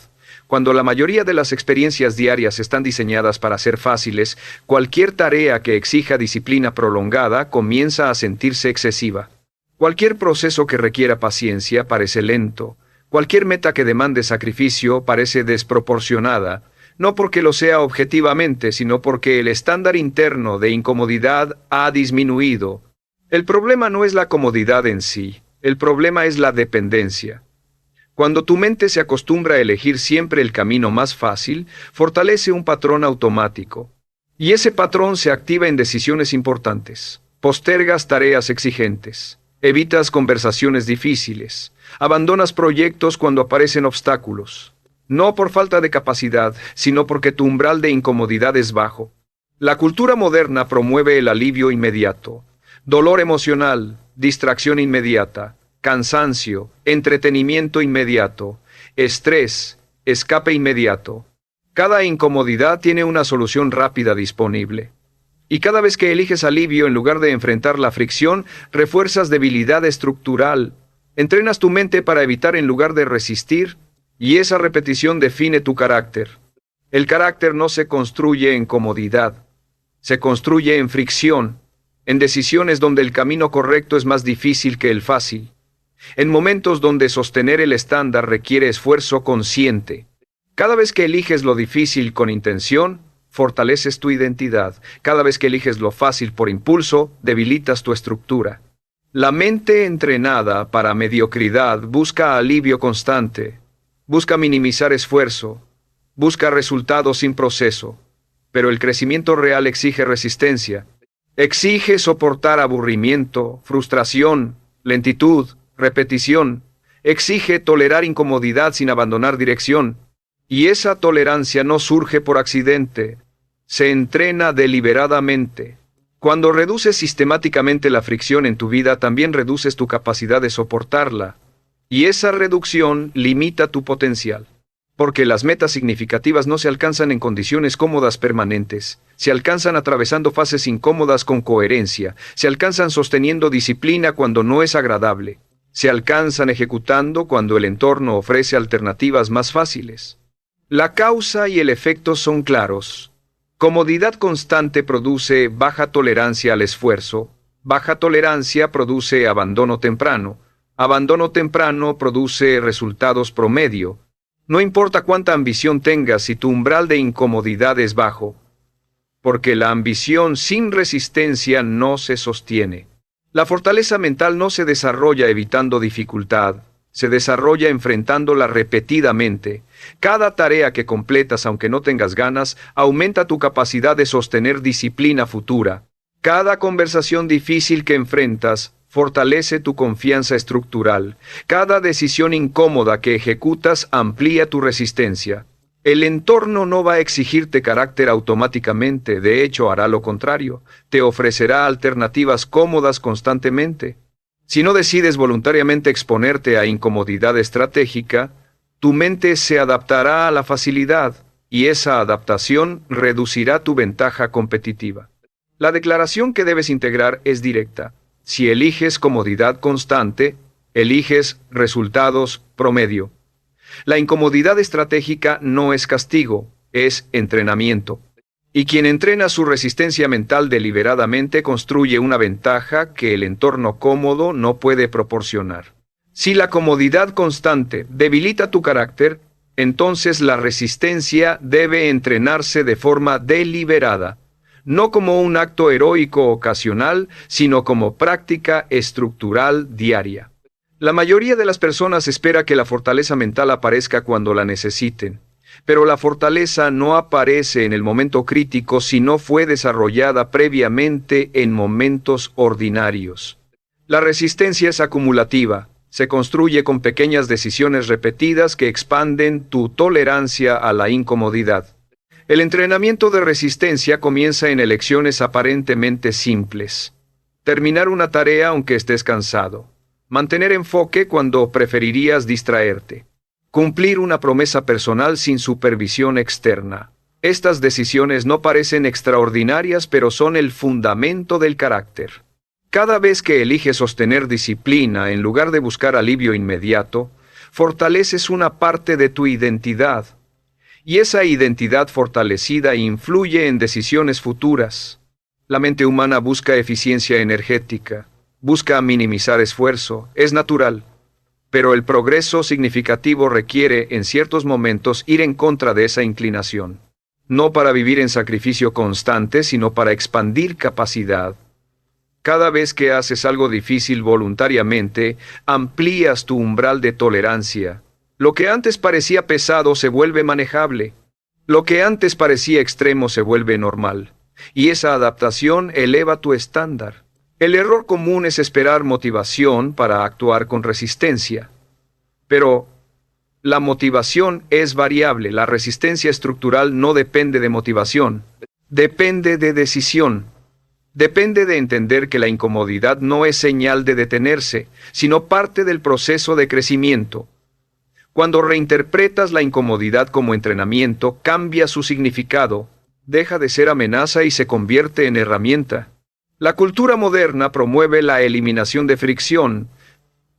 Cuando la mayoría de las experiencias diarias están diseñadas para ser fáciles, cualquier tarea que exija disciplina prolongada comienza a sentirse excesiva. Cualquier proceso que requiera paciencia parece lento. Cualquier meta que demande sacrificio parece desproporcionada, no porque lo sea objetivamente, sino porque el estándar interno de incomodidad ha disminuido. El problema no es la comodidad en sí, el problema es la dependencia. Cuando tu mente se acostumbra a elegir siempre el camino más fácil, fortalece un patrón automático. Y ese patrón se activa en decisiones importantes. Postergas tareas exigentes. Evitas conversaciones difíciles. Abandonas proyectos cuando aparecen obstáculos. No por falta de capacidad, sino porque tu umbral de incomodidad es bajo. La cultura moderna promueve el alivio inmediato. Dolor emocional, distracción inmediata, cansancio, entretenimiento inmediato, estrés, escape inmediato. Cada incomodidad tiene una solución rápida disponible. Y cada vez que eliges alivio en lugar de enfrentar la fricción, refuerzas debilidad estructural. Entrenas tu mente para evitar en lugar de resistir, y esa repetición define tu carácter. El carácter no se construye en comodidad, se construye en fricción, en decisiones donde el camino correcto es más difícil que el fácil, en momentos donde sostener el estándar requiere esfuerzo consciente. Cada vez que eliges lo difícil con intención, fortaleces tu identidad. Cada vez que eliges lo fácil por impulso, debilitas tu estructura. La mente entrenada para mediocridad busca alivio constante, busca minimizar esfuerzo, busca resultados sin proceso. Pero el crecimiento real exige resistencia. Exige soportar aburrimiento, frustración, lentitud, repetición. Exige tolerar incomodidad sin abandonar dirección. Y esa tolerancia no surge por accidente. Se entrena deliberadamente. Cuando reduces sistemáticamente la fricción en tu vida, también reduces tu capacidad de soportarla. Y esa reducción limita tu potencial. Porque las metas significativas no se alcanzan en condiciones cómodas permanentes. Se alcanzan atravesando fases incómodas con coherencia. Se alcanzan sosteniendo disciplina cuando no es agradable. Se alcanzan ejecutando cuando el entorno ofrece alternativas más fáciles. La causa y el efecto son claros. Comodidad constante produce baja tolerancia al esfuerzo. Baja tolerancia produce abandono temprano. Abandono temprano produce resultados promedio. No importa cuánta ambición tengas si tu umbral de incomodidad es bajo. Porque la ambición sin resistencia no se sostiene. La fortaleza mental no se desarrolla evitando dificultad. Se desarrolla enfrentándola repetidamente. Cada tarea que completas, aunque no tengas ganas, aumenta tu capacidad de sostener disciplina futura. Cada conversación difícil que enfrentas fortalece tu confianza estructural. Cada decisión incómoda que ejecutas amplía tu resistencia. El entorno no va a exigirte carácter automáticamente, de hecho hará lo contrario. Te ofrecerá alternativas cómodas constantemente. Si no decides voluntariamente exponerte a incomodidad estratégica, tu mente se adaptará a la facilidad. y esa adaptación reducirá tu ventaja competitiva. La declaración que debes integrar es directa. Si eliges comodidad constante, eliges resultados promedio. La incomodidad estratégica no es castigo, es entrenamiento. Y quien entrena su resistencia mental deliberadamente construye una ventaja que el entorno cómodo no puede proporcionar. Si la comodidad constante debilita tu carácter, entonces la resistencia debe entrenarse de forma deliberada, no como un acto heroico ocasional, sino como práctica estructural diaria. La mayoría de las personas espera que la fortaleza mental aparezca cuando la necesiten, pero la fortaleza no aparece en el momento crítico si no fue desarrollada previamente en momentos ordinarios. La resistencia es acumulativa, se construye con pequeñas decisiones repetidas que expanden tu tolerancia a la incomodidad. El entrenamiento de resistencia comienza en elecciones aparentemente simples. Terminar una tarea aunque estés cansado. Mantener enfoque cuando preferirías distraerte. Cumplir una promesa personal sin supervisión externa. Estas decisiones no parecen extraordinarias, pero son el fundamento del carácter. Cada vez que eliges sostener disciplina en lugar de buscar alivio inmediato, fortaleces una parte de tu identidad. Y esa identidad fortalecida influye en decisiones futuras. La mente humana busca eficiencia energética, busca minimizar esfuerzo, es natural. Pero el progreso significativo requiere, en ciertos momentos, ir en contra de esa inclinación. No para vivir en sacrificio constante, sino para expandir capacidad. Cada vez que haces algo difícil voluntariamente, amplías tu umbral de tolerancia. Lo que antes parecía pesado se vuelve manejable. Lo que antes parecía extremo se vuelve normal. Y esa adaptación eleva tu estándar. El error común es esperar motivación para actuar con resistencia. Pero la motivación es variable. La resistencia estructural no depende de motivación. Depende de decisión. Depende de entender que la incomodidad no es señal de detenerse, sino parte del proceso de crecimiento. Cuando reinterpretas la incomodidad como entrenamiento, cambia su significado, deja de ser amenaza y se convierte en herramienta. La cultura moderna promueve la eliminación de fricción,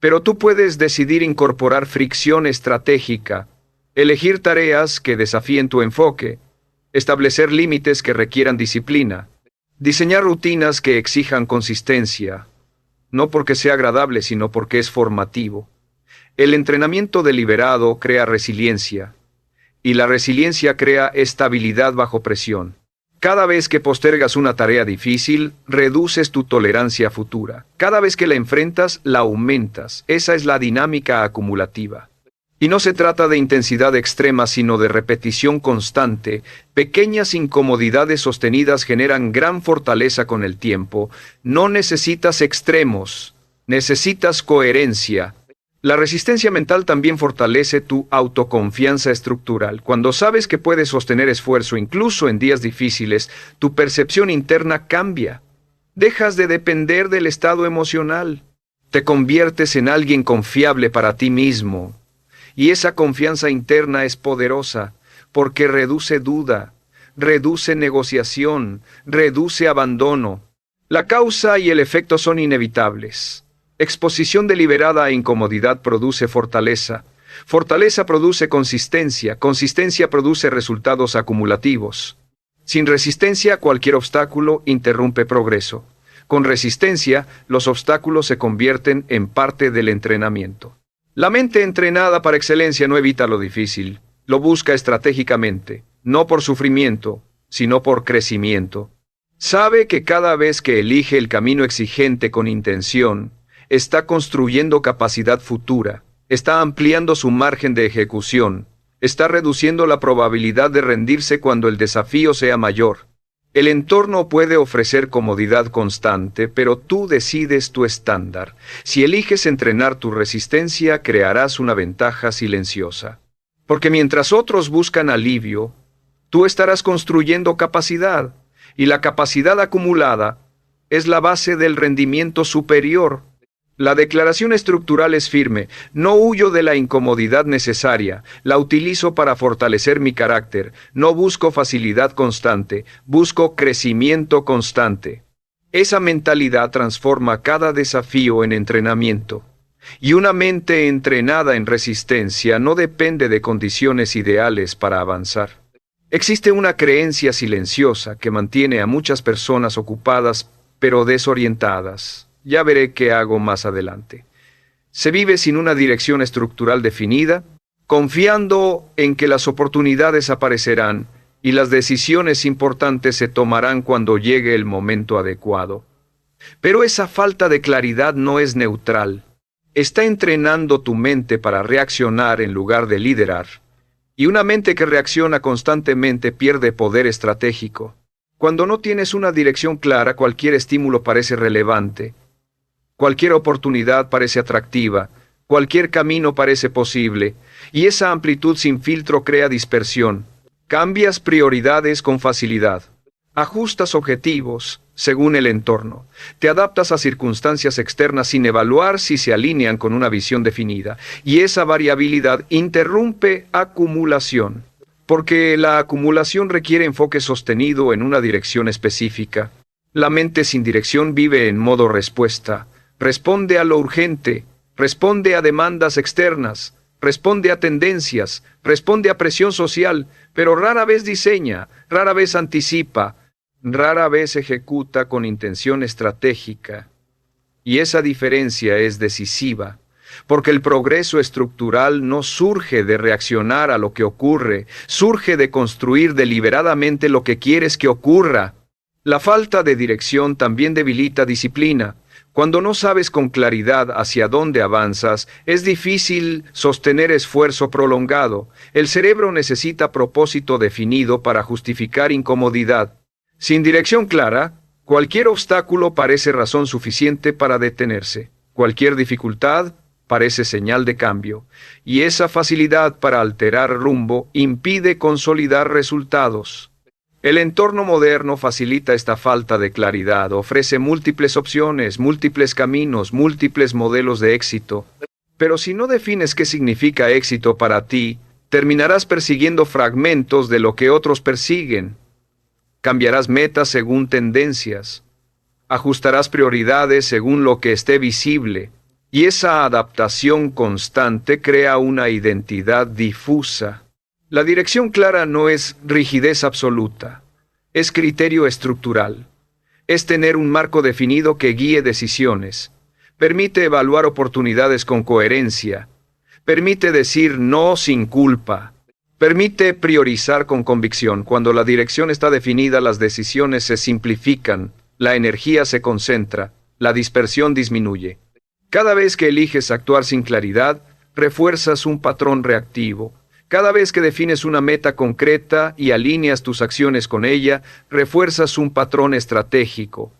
pero tú puedes decidir incorporar fricción estratégica, elegir tareas que desafíen tu enfoque, establecer límites que requieran disciplina, diseñar rutinas que exijan consistencia, no porque sea agradable, sino porque es formativo. El entrenamiento deliberado crea resiliencia, y la resiliencia crea estabilidad bajo presión. Cada vez que postergas una tarea difícil, reduces tu tolerancia futura. Cada vez que la enfrentas, la aumentas. Esa es la dinámica acumulativa. Y no se trata de intensidad extrema, sino de repetición constante. Pequeñas incomodidades sostenidas generan gran fortaleza con el tiempo. No necesitas extremos, necesitas coherencia. La resistencia mental también fortalece tu autoconfianza estructural. Cuando sabes que puedes sostener esfuerzo incluso en días difíciles, tu percepción interna cambia. Dejas de depender del estado emocional. Te conviertes en alguien confiable para ti mismo. Y esa confianza interna es poderosa, porque reduce duda, reduce negociación, reduce abandono. La causa y el efecto son inevitables. Exposición deliberada a incomodidad produce fortaleza. Fortaleza produce consistencia. Consistencia produce resultados acumulativos. Sin resistencia, cualquier obstáculo interrumpe progreso. Con resistencia, los obstáculos se convierten en parte del entrenamiento. La mente entrenada para excelencia no evita lo difícil, lo busca estratégicamente, no por sufrimiento, sino por crecimiento. Sabe que cada vez que elige el camino exigente con intención, está construyendo capacidad futura, está ampliando su margen de ejecución, está reduciendo la probabilidad de rendirse cuando el desafío sea mayor. El entorno puede ofrecer comodidad constante, pero tú decides tu estándar. Si eliges entrenar tu resistencia, crearás una ventaja silenciosa. Porque mientras otros buscan alivio, tú estarás construyendo capacidad, y la capacidad acumulada es la base del rendimiento superior. La declaración estructural es firme. No huyo de la incomodidad necesaria, la utilizo para fortalecer mi carácter. No busco facilidad constante, busco crecimiento constante. Esa mentalidad transforma cada desafío en entrenamiento. Y una mente entrenada en resistencia no depende de condiciones ideales para avanzar. Existe una creencia silenciosa que mantiene a muchas personas ocupadas pero desorientadas. Ya veré qué hago más adelante. Se vive sin una dirección estructural definida, confiando en que las oportunidades aparecerán y las decisiones importantes se tomarán cuando llegue el momento adecuado. Pero esa falta de claridad no es neutral. Está entrenando tu mente para reaccionar en lugar de liderar. Y una mente que reacciona constantemente pierde poder estratégico. Cuando no tienes una dirección clara, cualquier estímulo parece relevante. Cualquier oportunidad parece atractiva, cualquier camino parece posible, y esa amplitud sin filtro crea dispersión. Cambias prioridades con facilidad. Ajustas objetivos según el entorno. Te adaptas a circunstancias externas sin evaluar si se alinean con una visión definida. Y esa variabilidad interrumpe acumulación, porque la acumulación requiere enfoque sostenido en una dirección específica. La mente sin dirección vive en modo respuesta. Responde a lo urgente, responde a demandas externas, responde a tendencias, responde a presión social, pero rara vez diseña, rara vez anticipa, rara vez ejecuta con intención estratégica. Y esa diferencia es decisiva, porque el progreso estructural no surge de reaccionar a lo que ocurre, surge de construir deliberadamente lo que quieres que ocurra. La falta de dirección también debilita disciplina. Cuando no sabes con claridad hacia dónde avanzas, es difícil sostener esfuerzo prolongado. El cerebro necesita propósito definido para justificar incomodidad. Sin dirección clara, cualquier obstáculo parece razón suficiente para detenerse. Cualquier dificultad parece señal de cambio. Y esa facilidad para alterar rumbo impide consolidar resultados. El entorno moderno facilita esta falta de claridad, ofrece múltiples opciones, múltiples caminos, múltiples modelos de éxito. Pero si no defines qué significa éxito para ti, terminarás persiguiendo fragmentos de lo que otros persiguen. Cambiarás metas según tendencias. Ajustarás prioridades según lo que esté visible. Y esa adaptación constante crea una identidad difusa. La dirección clara no es rigidez absoluta, es criterio estructural. Es tener un marco definido que guíe decisiones. Permite evaluar oportunidades con coherencia. Permite decir no sin culpa. Permite priorizar con convicción. Cuando la dirección está definida, las decisiones se simplifican, la energía se concentra, la dispersión disminuye. Cada vez que eliges actuar sin claridad, refuerzas un patrón reactivo. Cada vez que defines una meta concreta y alineas tus acciones con ella, refuerzas un patrón estratégico.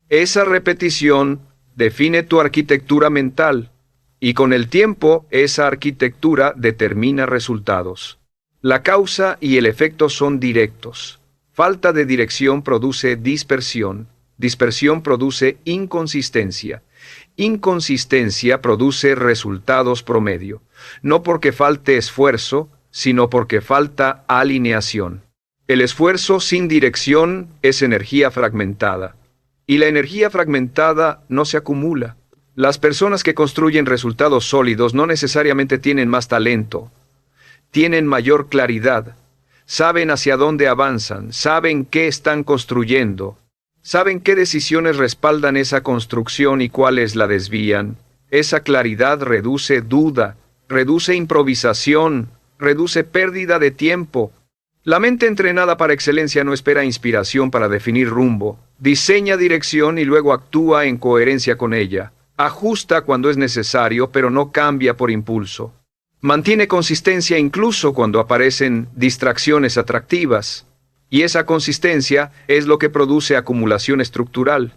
Esa repetición define tu arquitectura mental, y con el tiempo esa arquitectura determina resultados. La causa y el efecto son directos. Falta de dirección produce dispersión. Dispersión produce inconsistencia. Inconsistencia produce resultados promedio. No porque falte esfuerzo, sino porque falta alineación. El esfuerzo sin dirección es energía fragmentada. Y la energía fragmentada no se acumula. Las personas que construyen resultados sólidos no necesariamente tienen más talento. Tienen mayor claridad. Saben hacia dónde avanzan, saben qué están construyendo. Saben qué decisiones respaldan esa construcción y cuáles la desvían. Esa claridad reduce duda, reduce improvisación, reduce pérdida de tiempo. La mente entrenada para excelencia no espera inspiración para definir rumbo. Diseña dirección y luego actúa en coherencia con ella. Ajusta cuando es necesario, pero no cambia por impulso. Mantiene consistencia incluso cuando aparecen distracciones atractivas. Y esa consistencia es lo que produce acumulación estructural.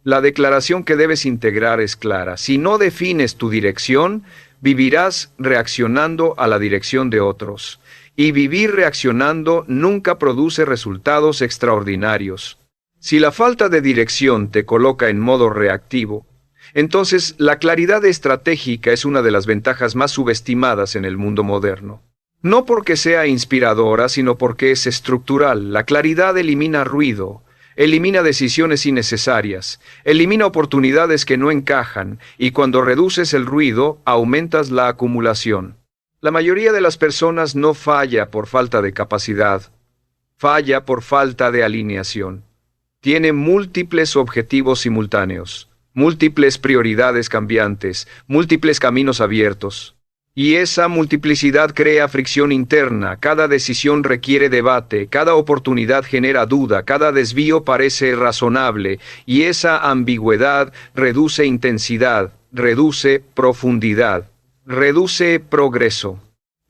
La declaración que debes integrar es clara. Si no defines tu dirección, vivirás reaccionando a la dirección de otros. Y vivir reaccionando nunca produce resultados extraordinarios. Si la falta de dirección te coloca en modo reactivo, Entonces, la claridad estratégica es una de las ventajas más subestimadas en el mundo moderno. No porque sea inspiradora, sino porque es estructural. La claridad elimina ruido, elimina decisiones innecesarias, elimina oportunidades que no encajan, y cuando reduces el ruido, aumentas la acumulación. La mayoría de las personas no falla por falta de capacidad, falla por falta de alineación. Tiene múltiples objetivos simultáneos, múltiples prioridades cambiantes, múltiples caminos abiertos. Y esa multiplicidad crea fricción interna, cada decisión requiere debate, cada oportunidad genera duda, cada desvío parece razonable, y esa ambigüedad reduce intensidad, reduce profundidad, reduce progreso.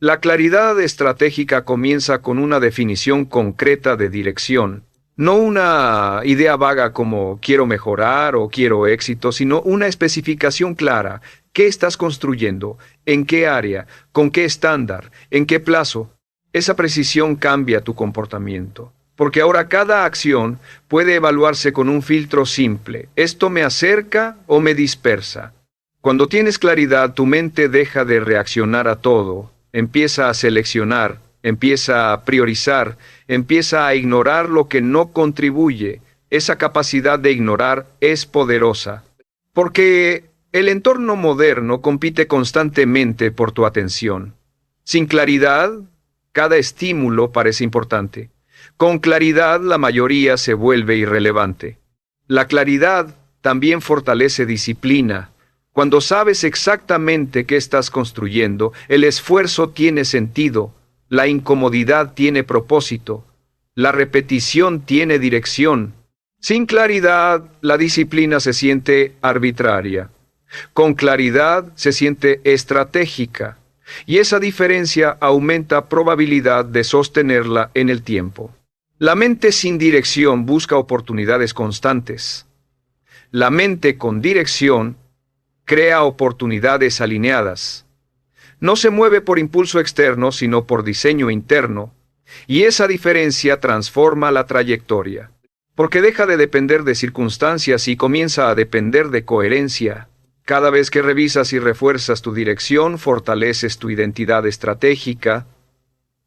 La claridad estratégica comienza con una definición concreta de dirección. No una idea vaga como quiero mejorar o quiero éxito, sino una especificación clara. ¿Qué estás construyendo? ¿En qué área? ¿Con qué estándar? ¿En qué plazo? Esa precisión cambia tu comportamiento, porque ahora cada acción puede evaluarse con un filtro simple. ¿Esto me acerca o me dispersa? Cuando tienes claridad, tu mente deja de reaccionar a todo, empieza a seleccionar, empieza a priorizar, empieza a ignorar lo que no contribuye. Esa capacidad de ignorar es poderosa, porque el entorno moderno compite constantemente por tu atención. Sin claridad, cada estímulo parece importante. Con claridad, la mayoría se vuelve irrelevante. La claridad también fortalece disciplina. Cuando sabes exactamente qué estás construyendo, el esfuerzo tiene sentido. La incomodidad tiene propósito. La repetición tiene dirección. Sin claridad, la disciplina se siente arbitraria. Con claridad se siente estratégica. Y esa diferencia aumenta probabilidad de sostenerla en el tiempo. La mente sin dirección busca oportunidades constantes. La mente con dirección crea oportunidades alineadas. No se mueve por impulso externo, sino por diseño interno, y esa diferencia transforma la trayectoria, porque deja de depender de circunstancias y comienza a depender de coherencia. Cada vez que revisas y refuerzas tu dirección, fortaleces tu identidad estratégica,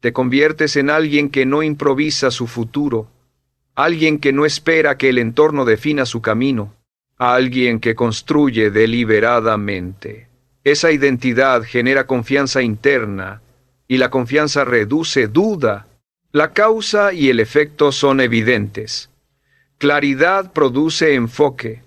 te conviertes en alguien que no improvisa su futuro, alguien que no espera que el entorno defina su camino, alguien que construye deliberadamente. Esa identidad genera confianza interna, y la confianza reduce duda. La causa y el efecto son evidentes. Claridad produce enfoque.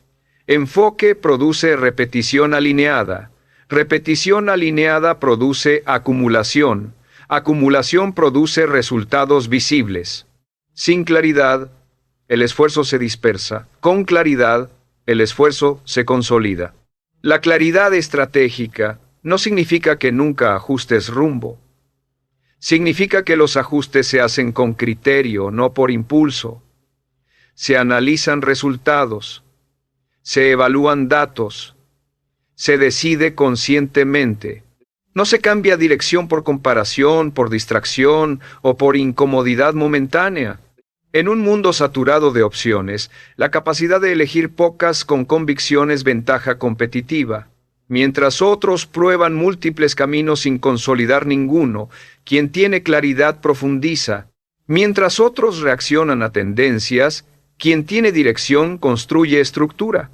Enfoque produce repetición alineada. Repetición alineada produce acumulación. Acumulación produce resultados visibles. Sin claridad, el esfuerzo se dispersa. Con claridad, el esfuerzo se consolida. La claridad estratégica no significa que nunca ajustes rumbo. Significa que los ajustes se hacen con criterio, no por impulso. Se analizan resultados, se evalúan datos, se decide conscientemente. No se cambia dirección por comparación, por distracción o por incomodidad momentánea. En un mundo saturado de opciones, la capacidad de elegir pocas con convicción es ventaja competitiva. Mientras otros prueban múltiples caminos sin consolidar ninguno, quien tiene claridad profundiza. Mientras otros reaccionan a tendencias, quien tiene dirección construye estructura.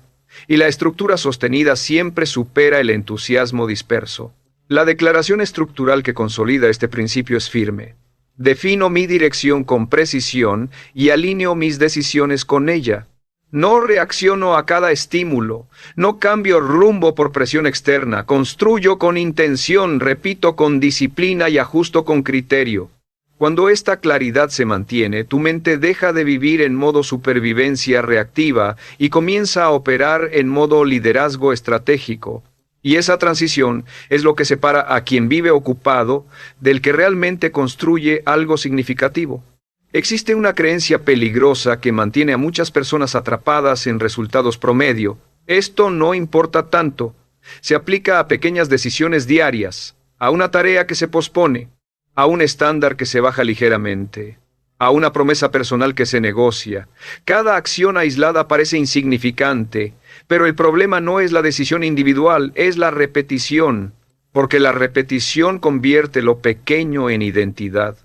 Y la estructura sostenida siempre supera el entusiasmo disperso. La declaración estructural que consolida este principio es firme. Defino mi dirección con precisión y alineo mis decisiones con ella. No reacciono a cada estímulo, no cambio rumbo por presión externa, construyo con intención, repito con disciplina y ajusto con criterio. Cuando esta claridad se mantiene, tu mente deja de vivir en modo supervivencia reactiva y comienza a operar en modo liderazgo estratégico. Y esa transición es lo que separa a quien vive ocupado del que realmente construye algo significativo. Existe una creencia peligrosa que mantiene a muchas personas atrapadas en resultados promedio. Esto no importa tanto. Se aplica a pequeñas decisiones diarias, a una tarea que se pospone, a un estándar que se baja ligeramente. a una promesa personal que se negocia. Cada acción aislada parece insignificante, pero el problema no es la decisión individual, es la repetición, porque la repetición convierte lo pequeño en identidad.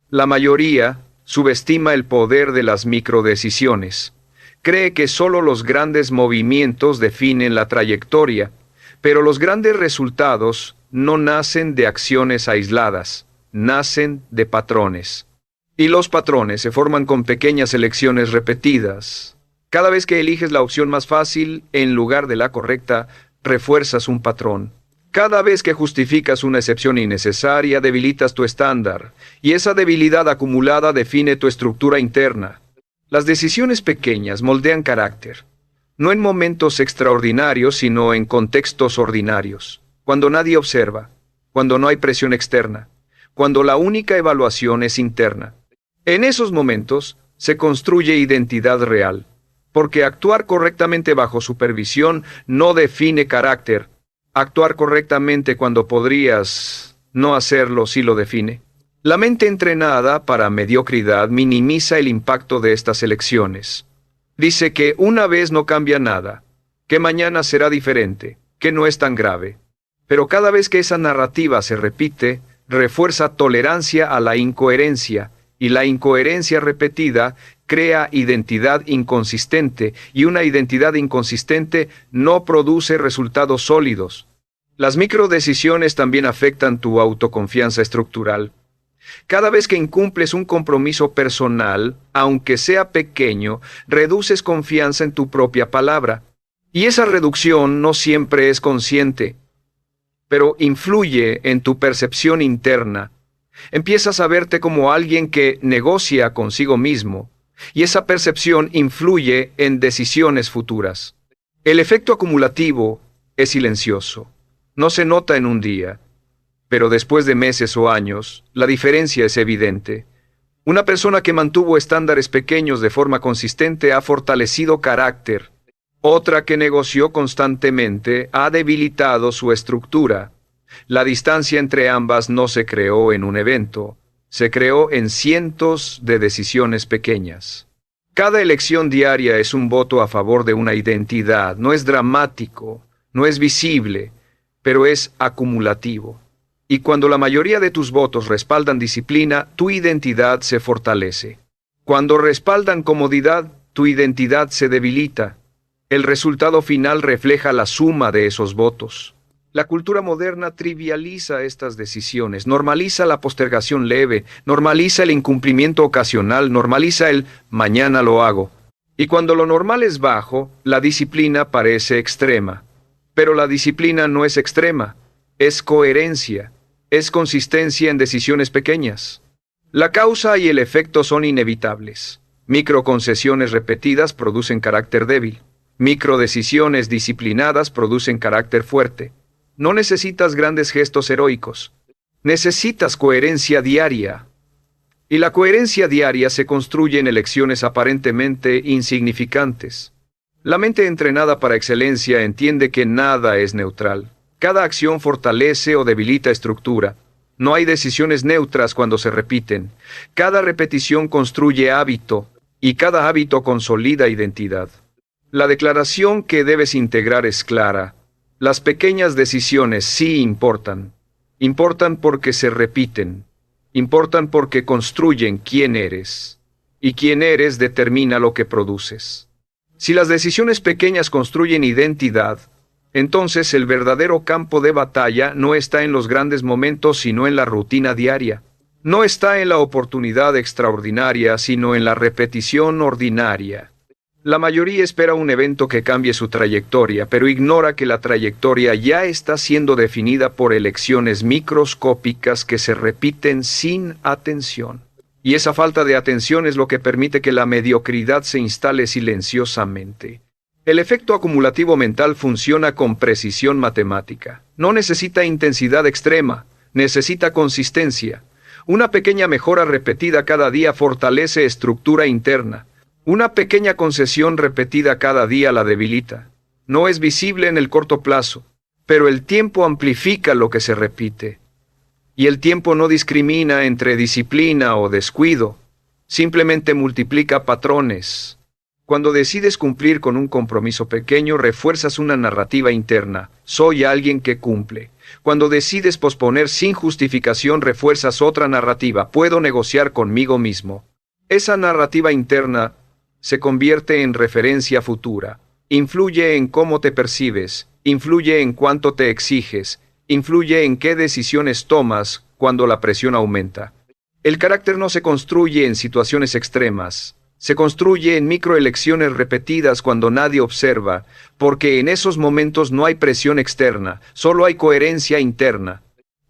La mayoría subestima el poder de las microdecisiones. Cree que solo los grandes movimientos definen la trayectoria, pero los grandes resultados no nacen de acciones aisladas, nacen de patrones. Y los patrones se forman con pequeñas elecciones repetidas. Cada vez que eliges la opción más fácil en lugar de la correcta, refuerzas un patrón. Cada vez que justificas una excepción innecesaria, debilitas tu estándar, y esa debilidad acumulada define tu estructura interna. Las decisiones pequeñas moldean carácter, no en momentos extraordinarios, sino en contextos ordinarios, cuando nadie observa, cuando no hay presión externa, cuando la única evaluación es interna. En esos momentos se construye identidad real, porque actuar correctamente bajo supervisión no define carácter. Actuar correctamente cuando podrías no hacerlo sí lo define. La mente entrenada para mediocridad minimiza el impacto de estas elecciones. Dice que una vez no cambia nada, que mañana será diferente, que no es tan grave. Pero cada vez que esa narrativa se repite, refuerza tolerancia a la incoherencia, y la incoherencia repetida crea identidad inconsistente, y una identidad inconsistente no produce resultados sólidos. Las microdecisiones también afectan tu autoconfianza estructural. Cada vez que incumples un compromiso personal, aunque sea pequeño, reduces confianza en tu propia palabra. Y esa reducción no siempre es consciente, pero influye en tu percepción interna. Empiezas a verte como alguien que negocia consigo mismo, y esa percepción influye en decisiones futuras. El efecto acumulativo es silencioso. No se nota en un día, pero después de meses o años, la diferencia es evidente. Una persona que mantuvo estándares pequeños de forma consistente ha fortalecido carácter. Otra que negoció constantemente ha debilitado su estructura. La distancia entre ambas no se creó en un evento, se creó en cientos de decisiones pequeñas. Cada elección diaria es un voto a favor de una identidad, no es dramático, no es visible, pero es acumulativo. Y cuando la mayoría de tus votos respaldan disciplina, tu identidad se fortalece. Cuando respaldan comodidad, tu identidad se debilita. El resultado final refleja la suma de esos votos. La cultura moderna trivializa estas decisiones, normaliza la postergación leve, normaliza el incumplimiento ocasional, normaliza el mañana lo hago. Y cuando lo normal es bajo, la disciplina parece extrema. Pero la disciplina no es extrema, es coherencia, es consistencia en decisiones pequeñas. La causa y el efecto son inevitables. Microconcesiones repetidas producen carácter débil. Microdecisiones disciplinadas producen carácter fuerte. No necesitas grandes gestos heroicos. Necesitas coherencia diaria. Y la coherencia diaria se construye en elecciones aparentemente insignificantes. La mente entrenada para excelencia entiende que nada es neutral. Cada acción fortalece o debilita estructura. No hay decisiones neutras cuando se repiten. Cada repetición construye hábito, y cada hábito consolida identidad. La declaración que debes integrar es clara. Las pequeñas decisiones sí importan. Importan porque se repiten. Importan porque construyen quién eres. Y quién eres determina lo que produces. Si las decisiones pequeñas construyen identidad, entonces el verdadero campo de batalla no está en los grandes momentos, sino en la rutina diaria. No está en la oportunidad extraordinaria, sino en la repetición ordinaria. La mayoría espera un evento que cambie su trayectoria, pero ignora que la trayectoria ya está siendo definida por elecciones microscópicas que se repiten sin atención. Y esa falta de atención es lo que permite que la mediocridad se instale silenciosamente. El efecto acumulativo mental funciona con precisión matemática. No necesita intensidad extrema, necesita consistencia. Una pequeña mejora repetida cada día fortalece estructura interna. Una pequeña concesión repetida cada día la debilita. No es visible en el corto plazo, pero el tiempo amplifica lo que se repite. Y el tiempo no discrimina entre disciplina o descuido. simplemente multiplica patrones. Cuando decides cumplir con un compromiso pequeño, refuerzas una narrativa interna. Soy alguien que cumple. Cuando decides posponer sin justificación, refuerzas otra narrativa. Puedo negociar conmigo mismo. Esa narrativa interna se convierte en referencia futura. Influye en cómo te percibes, influye en cuánto te exiges, influye en qué decisiones tomas cuando la presión aumenta. El carácter no se construye en situaciones extremas. Se construye en microelecciones repetidas cuando nadie observa, porque en esos momentos no hay presión externa, solo hay coherencia interna.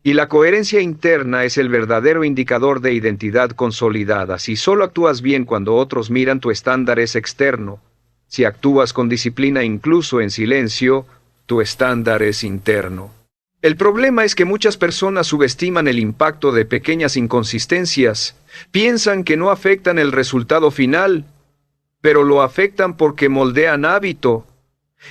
Y la coherencia interna es el verdadero indicador de identidad consolidada. Si solo actúas bien cuando otros miran, tu estándar es externo. Si actúas con disciplina incluso en silencio, tu estándar es interno. El problema es que muchas personas subestiman el impacto de pequeñas inconsistencias. Piensan que no afectan el resultado final, pero lo afectan porque moldean hábito.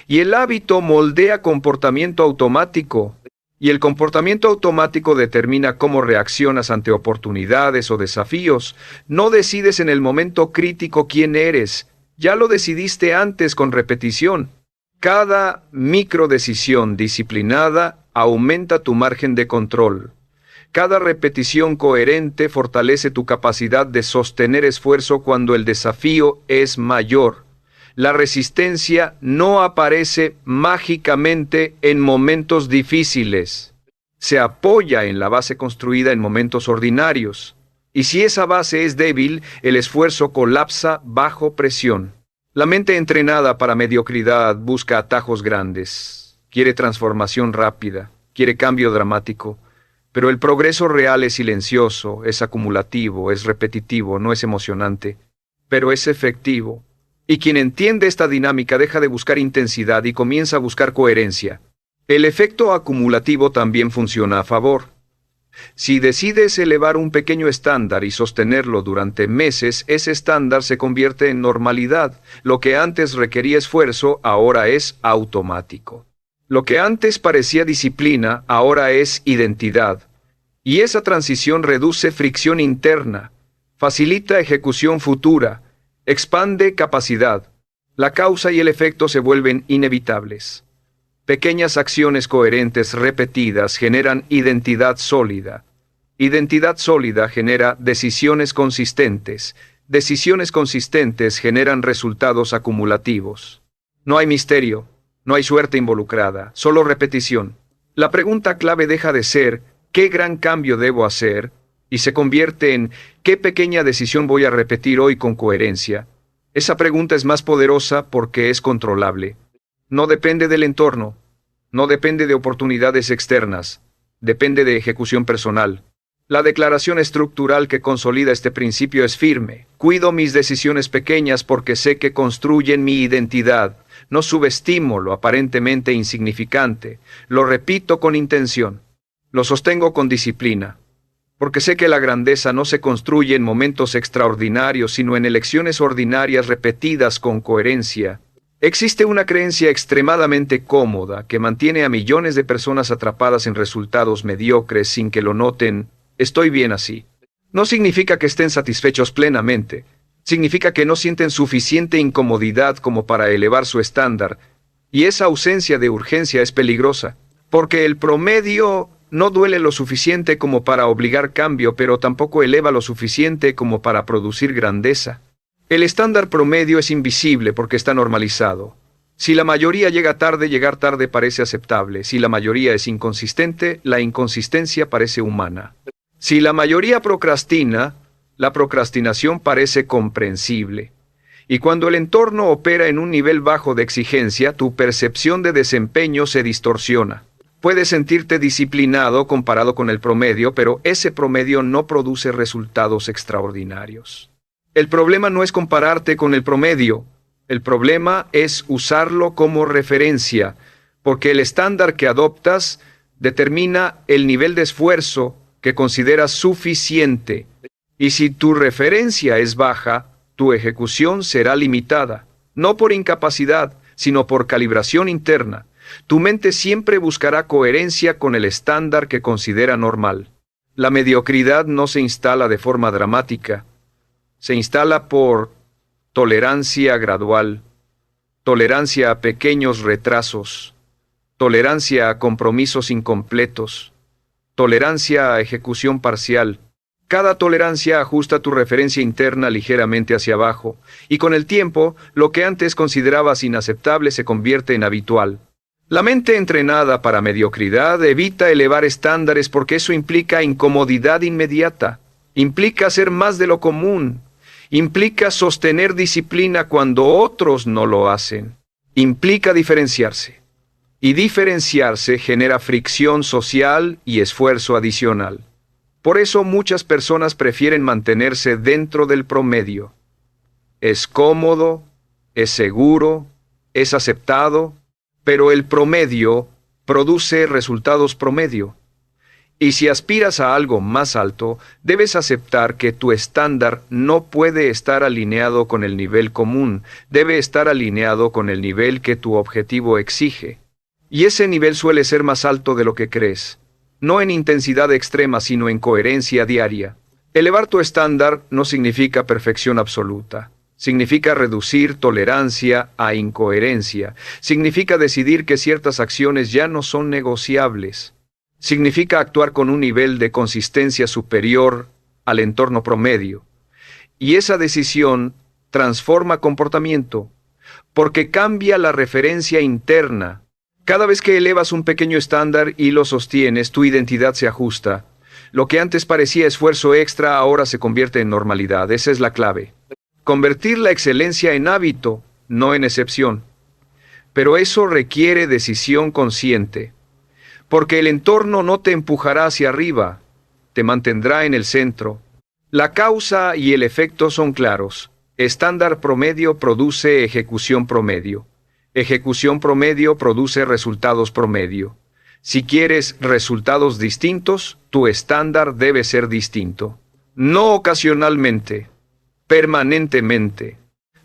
Y el hábito moldea comportamiento automático. Y el comportamiento automático determina cómo reaccionas ante oportunidades o desafíos. No decides en el momento crítico quién eres. Ya lo decidiste antes con repetición. Cada microdecisión disciplinada aumenta tu margen de control. Cada repetición coherente fortalece tu capacidad de sostener esfuerzo cuando el desafío es mayor. La resistencia no aparece mágicamente en momentos difíciles. Se apoya en la base construida en momentos ordinarios. Y si esa base es débil, el esfuerzo colapsa bajo presión. La mente entrenada para mediocridad busca atajos grandes. Quiere transformación rápida, quiere cambio dramático. Pero el progreso real es silencioso, es acumulativo, es repetitivo, no es emocionante, pero es efectivo. Y quien entiende esta dinámica deja de buscar intensidad y comienza a buscar coherencia. El efecto acumulativo también funciona a favor. Si decides elevar un pequeño estándar y sostenerlo durante meses, ese estándar se convierte en normalidad. Lo que antes requería esfuerzo, ahora es automático. Lo que antes parecía disciplina, ahora es identidad. Y esa transición reduce fricción interna, facilita ejecución futura, expande capacidad. La causa y el efecto se vuelven inevitables. Pequeñas acciones coherentes repetidas generan identidad sólida. Identidad sólida genera decisiones consistentes. Decisiones consistentes generan resultados acumulativos. No hay misterio, no hay suerte involucrada, solo repetición. La pregunta clave deja de ser ¿qué gran cambio debo hacer? Y se convierte en ¿qué pequeña decisión voy a repetir hoy con coherencia? Esa pregunta es más poderosa porque es controlable. No depende del entorno, no depende de oportunidades externas, depende de ejecución personal. La declaración estructural que consolida este principio es firme. Cuido mis decisiones pequeñas porque sé que construyen mi identidad. No subestimo lo aparentemente insignificante. Lo repito con intención. Lo sostengo con disciplina. Porque sé que la grandeza no se construye en momentos extraordinarios, sino en elecciones ordinarias repetidas con coherencia. Existe una creencia extremadamente cómoda que mantiene a millones de personas atrapadas en resultados mediocres sin que lo noten. Estoy bien así. No significa que estén satisfechos plenamente. Significa que no sienten suficiente incomodidad como para elevar su estándar. Y esa ausencia de urgencia es peligrosa. Porque el promedio no duele lo suficiente como para obligar cambio, pero tampoco eleva lo suficiente como para producir grandeza. El estándar promedio es invisible porque está normalizado. Si la mayoría llega tarde, llegar tarde parece aceptable. Si la mayoría es inconsistente, la inconsistencia parece humana. Si la mayoría procrastina, la procrastinación parece comprensible. Y cuando el entorno opera en un nivel bajo de exigencia, tu percepción de desempeño se distorsiona. Puedes sentirte disciplinado comparado con el promedio, pero ese promedio no produce resultados extraordinarios. El problema no es compararte con el promedio. El problema es usarlo como referencia, porque el estándar que adoptas determina el nivel de esfuerzo que consideras suficiente. Y si tu referencia es baja, tu ejecución será limitada, no por incapacidad, sino por calibración interna. Tu mente siempre buscará coherencia con el estándar que considera normal. La mediocridad no se instala de forma dramática. Se instala por tolerancia gradual, tolerancia a pequeños retrasos, tolerancia a compromisos incompletos, tolerancia a ejecución parcial. Cada tolerancia ajusta tu referencia interna ligeramente hacia abajo, y con el tiempo, lo que antes considerabas inaceptable se convierte en habitual. La mente entrenada para mediocridad evita elevar estándares porque eso implica incomodidad inmediata, implica hacer más de lo común, implica sostener disciplina cuando otros no lo hacen, implica diferenciarse. Y diferenciarse genera fricción social y esfuerzo adicional. Por eso muchas personas prefieren mantenerse dentro del promedio. Es cómodo, es seguro, es aceptado, pero el promedio produce resultados promedio. Y si aspiras a algo más alto, debes aceptar que tu estándar no puede estar alineado con el nivel común, debe estar alineado con el nivel que tu objetivo exige. Y ese nivel suele ser más alto de lo que crees, no en intensidad extrema, sino en coherencia diaria. Elevar tu estándar no significa perfección absoluta. Significa reducir tolerancia a incoherencia. Significa decidir que ciertas acciones ya no son negociables. Significa actuar con un nivel de consistencia superior al entorno promedio. Y esa decisión transforma comportamiento, porque cambia la referencia interna. Cada vez que elevas un pequeño estándar y lo sostienes, tu identidad se ajusta. Lo que antes parecía esfuerzo extra ahora se convierte en normalidad. Esa es la clave. Convertir la excelencia en hábito, no en excepción. Pero eso requiere decisión consciente. Porque el entorno no te empujará hacia arriba, te mantendrá en el centro. La causa y el efecto son claros. Estándar promedio produce ejecución promedio. Ejecución promedio produce resultados promedio. Si quieres resultados distintos, tu estándar debe ser distinto. No ocasionalmente, permanentemente.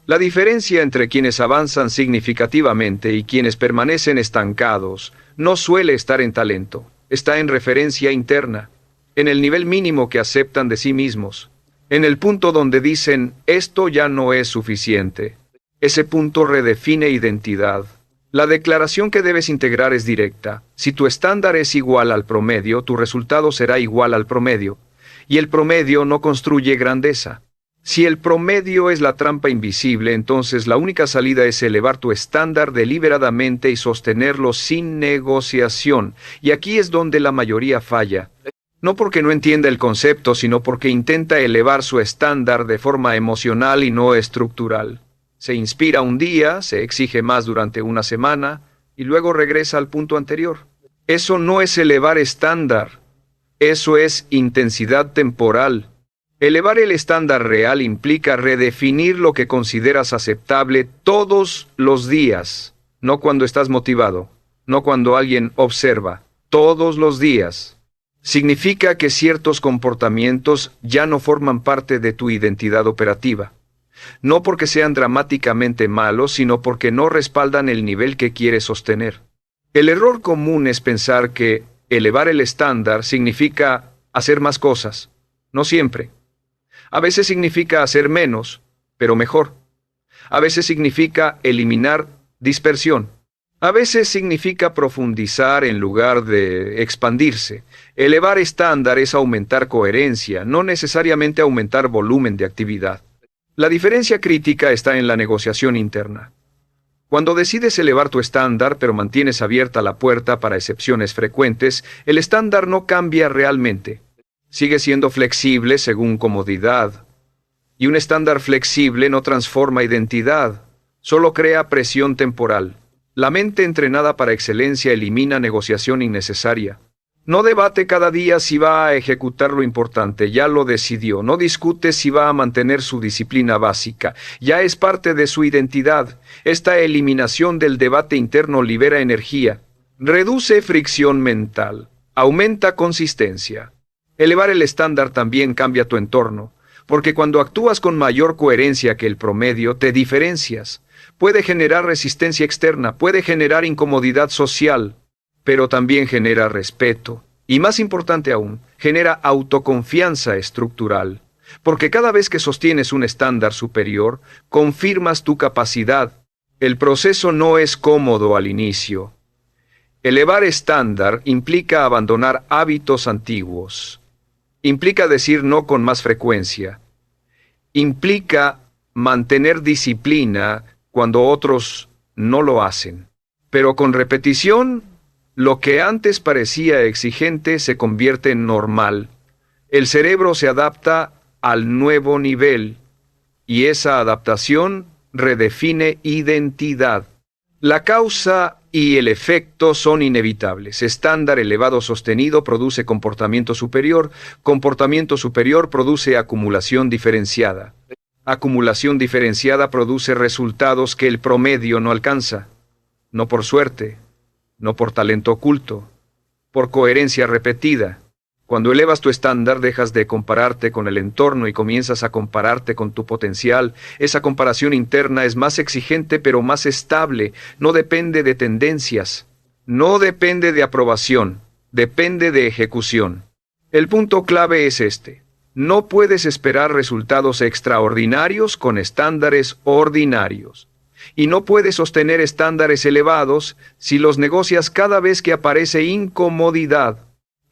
La diferencia entre quienes avanzan significativamente y quienes permanecen estancados no suele estar en talento, está en referencia interna, en el nivel mínimo que aceptan de sí mismos, en el punto donde dicen, esto ya no es suficiente. Ese punto redefine identidad. La declaración que debes integrar es directa. Si tu estándar es igual al promedio, tu resultado será igual al promedio, y el promedio no construye grandeza. Si el promedio es la trampa invisible, entonces la única salida es elevar tu estándar deliberadamente y sostenerlo sin negociación. Y aquí es donde la mayoría falla. No porque no entienda el concepto, sino porque intenta elevar su estándar de forma emocional y no estructural. Se inspira un día, se exige más durante una semana, y luego regresa al punto anterior. Eso no es elevar estándar. Eso es intensidad temporal. Elevar el estándar real implica redefinir lo que consideras aceptable todos los días, no cuando estás motivado, no cuando alguien observa, todos los días. Significa que ciertos comportamientos ya no forman parte de tu identidad operativa, no porque sean dramáticamente malos, sino porque no respaldan el nivel que quieres sostener. El error común es pensar que elevar el estándar significa hacer más cosas, no siempre. A veces significa hacer menos, pero mejor. A veces significa eliminar dispersión. A veces significa profundizar en lugar de expandirse. Elevar estándar es aumentar coherencia, no necesariamente aumentar volumen de actividad. La diferencia crítica está en la negociación interna. Cuando decides elevar tu estándar, pero mantienes abierta la puerta para excepciones frecuentes, el estándar no cambia realmente. Sigue siendo flexible según comodidad. Y un estándar flexible no transforma identidad, solo crea presión temporal. La mente entrenada para excelencia elimina negociación innecesaria. No debate cada día si va a ejecutar lo importante, ya lo decidió. No discute si va a mantener su disciplina básica, ya es parte de su identidad. Esta eliminación del debate interno libera energía, reduce fricción mental, aumenta consistencia. Elevar el estándar también cambia tu entorno, porque cuando actúas con mayor coherencia que el promedio, te diferencias. Puede generar resistencia externa, puede generar incomodidad social, pero también genera respeto. Y más importante aún, genera autoconfianza estructural. Porque cada vez que sostienes un estándar superior, confirmas tu capacidad. El proceso no es cómodo al inicio. Elevar estándar implica abandonar hábitos antiguos. Implica decir no con más frecuencia. Implica mantener disciplina cuando otros no lo hacen. Pero con repetición, lo que antes parecía exigente se convierte en normal. El cerebro se adapta al nuevo nivel y esa adaptación redefine identidad. La causa y el efecto son inevitables. Estándar elevado sostenido produce comportamiento superior produce acumulación diferenciada. Acumulación diferenciada produce resultados que el promedio no alcanza. No por suerte, no por talento oculto, por coherencia repetida. Cuando elevas tu estándar, dejas de compararte con el entorno y comienzas a compararte con tu potencial. Esa comparación interna es más exigente pero más estable. No depende de tendencias. No depende de aprobación. Depende de ejecución. El punto clave es este. No puedes esperar resultados extraordinarios con estándares ordinarios. Y no puedes sostener estándares elevados si los negocias cada vez que aparece incomodidad.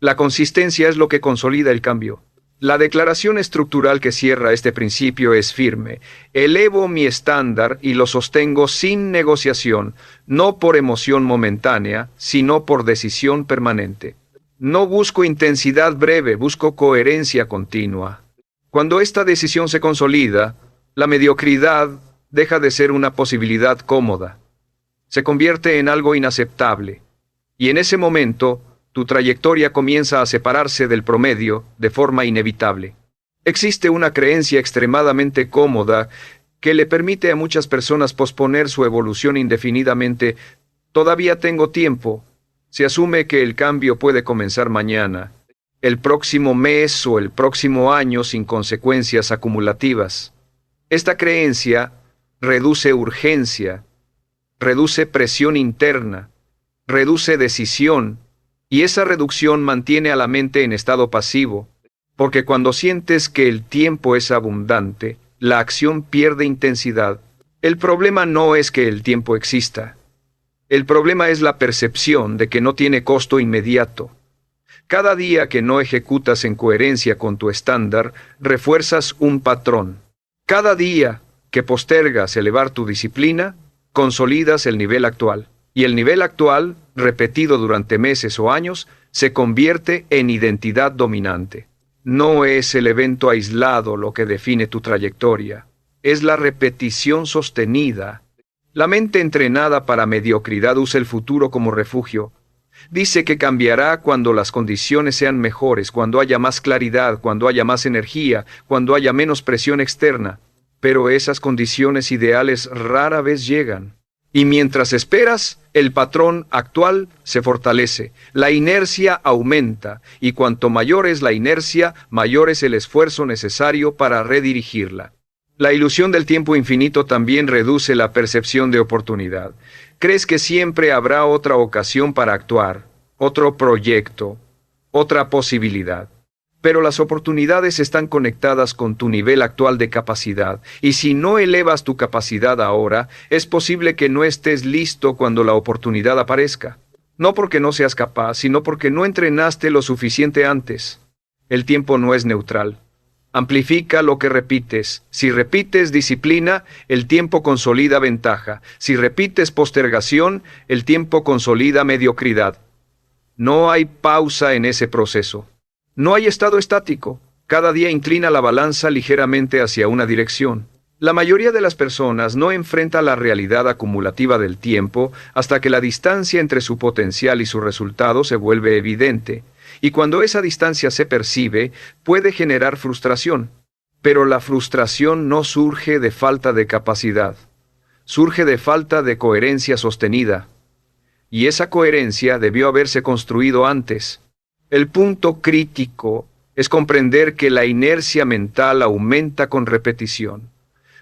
La consistencia es lo que consolida el cambio. La declaración estructural que cierra este principio es firme. Elevo mi estándar y lo sostengo sin negociación, no por emoción momentánea, sino por decisión permanente. No busco intensidad breve, busco coherencia continua. Cuando esta decisión se consolida, la mediocridad deja de ser una posibilidad cómoda. Se convierte en algo inaceptable. Y en ese momento, tu trayectoria comienza a separarse del promedio de forma inevitable. Existe una creencia extremadamente cómoda que le permite a muchas personas posponer su evolución indefinidamente. Todavía tengo tiempo. Se asume que el cambio puede comenzar mañana, el próximo mes o el próximo año sin consecuencias acumulativas. Esta creencia reduce urgencia, reduce presión interna, reduce decisión, y esa reducción mantiene a la mente en estado pasivo, porque cuando sientes que el tiempo es abundante, la acción pierde intensidad. El problema no es que el tiempo exista. El problema es la percepción de que no tiene costo inmediato. Cada día que no ejecutas en coherencia con tu estándar, refuerzas un patrón. Cada día que postergas elevar tu disciplina, consolidas el nivel actual. Y el nivel actual, repetido durante meses o años, se convierte en identidad dominante. No es el evento aislado lo que define tu trayectoria, es la repetición sostenida. La mente entrenada para mediocridad usa el futuro como refugio. Dice que cambiará cuando las condiciones sean mejores, cuando haya más claridad, cuando haya más energía, cuando haya menos presión externa. Pero esas condiciones ideales rara vez llegan. Y mientras esperas, el patrón actual se fortalece, la inercia aumenta, y cuanto mayor es la inercia, mayor es el esfuerzo necesario para redirigirla. La ilusión del tiempo infinito también reduce la percepción de oportunidad. Crees que siempre habrá otra ocasión para actuar, otro proyecto, otra posibilidad. Pero las oportunidades están conectadas con tu nivel actual de capacidad, y si no elevas tu capacidad ahora, es posible que no estés listo cuando la oportunidad aparezca. No porque no seas capaz, sino porque no entrenaste lo suficiente antes. El tiempo no es neutral. Amplifica lo que repites. Si repites disciplina, el tiempo consolida ventaja. Si repites postergación, el tiempo consolida mediocridad. No hay pausa en ese proceso. No hay estado estático. Cada día inclina la balanza ligeramente hacia una dirección. La mayoría de las personas no enfrenta la realidad acumulativa del tiempo hasta que la distancia entre su potencial y su resultado se vuelve evidente. Y cuando esa distancia se percibe, puede generar frustración. Pero la frustración no surge de falta de capacidad. Surge de falta de coherencia sostenida. Y esa coherencia debió haberse construido antes. El punto crítico es comprender que la inercia mental aumenta con repetición.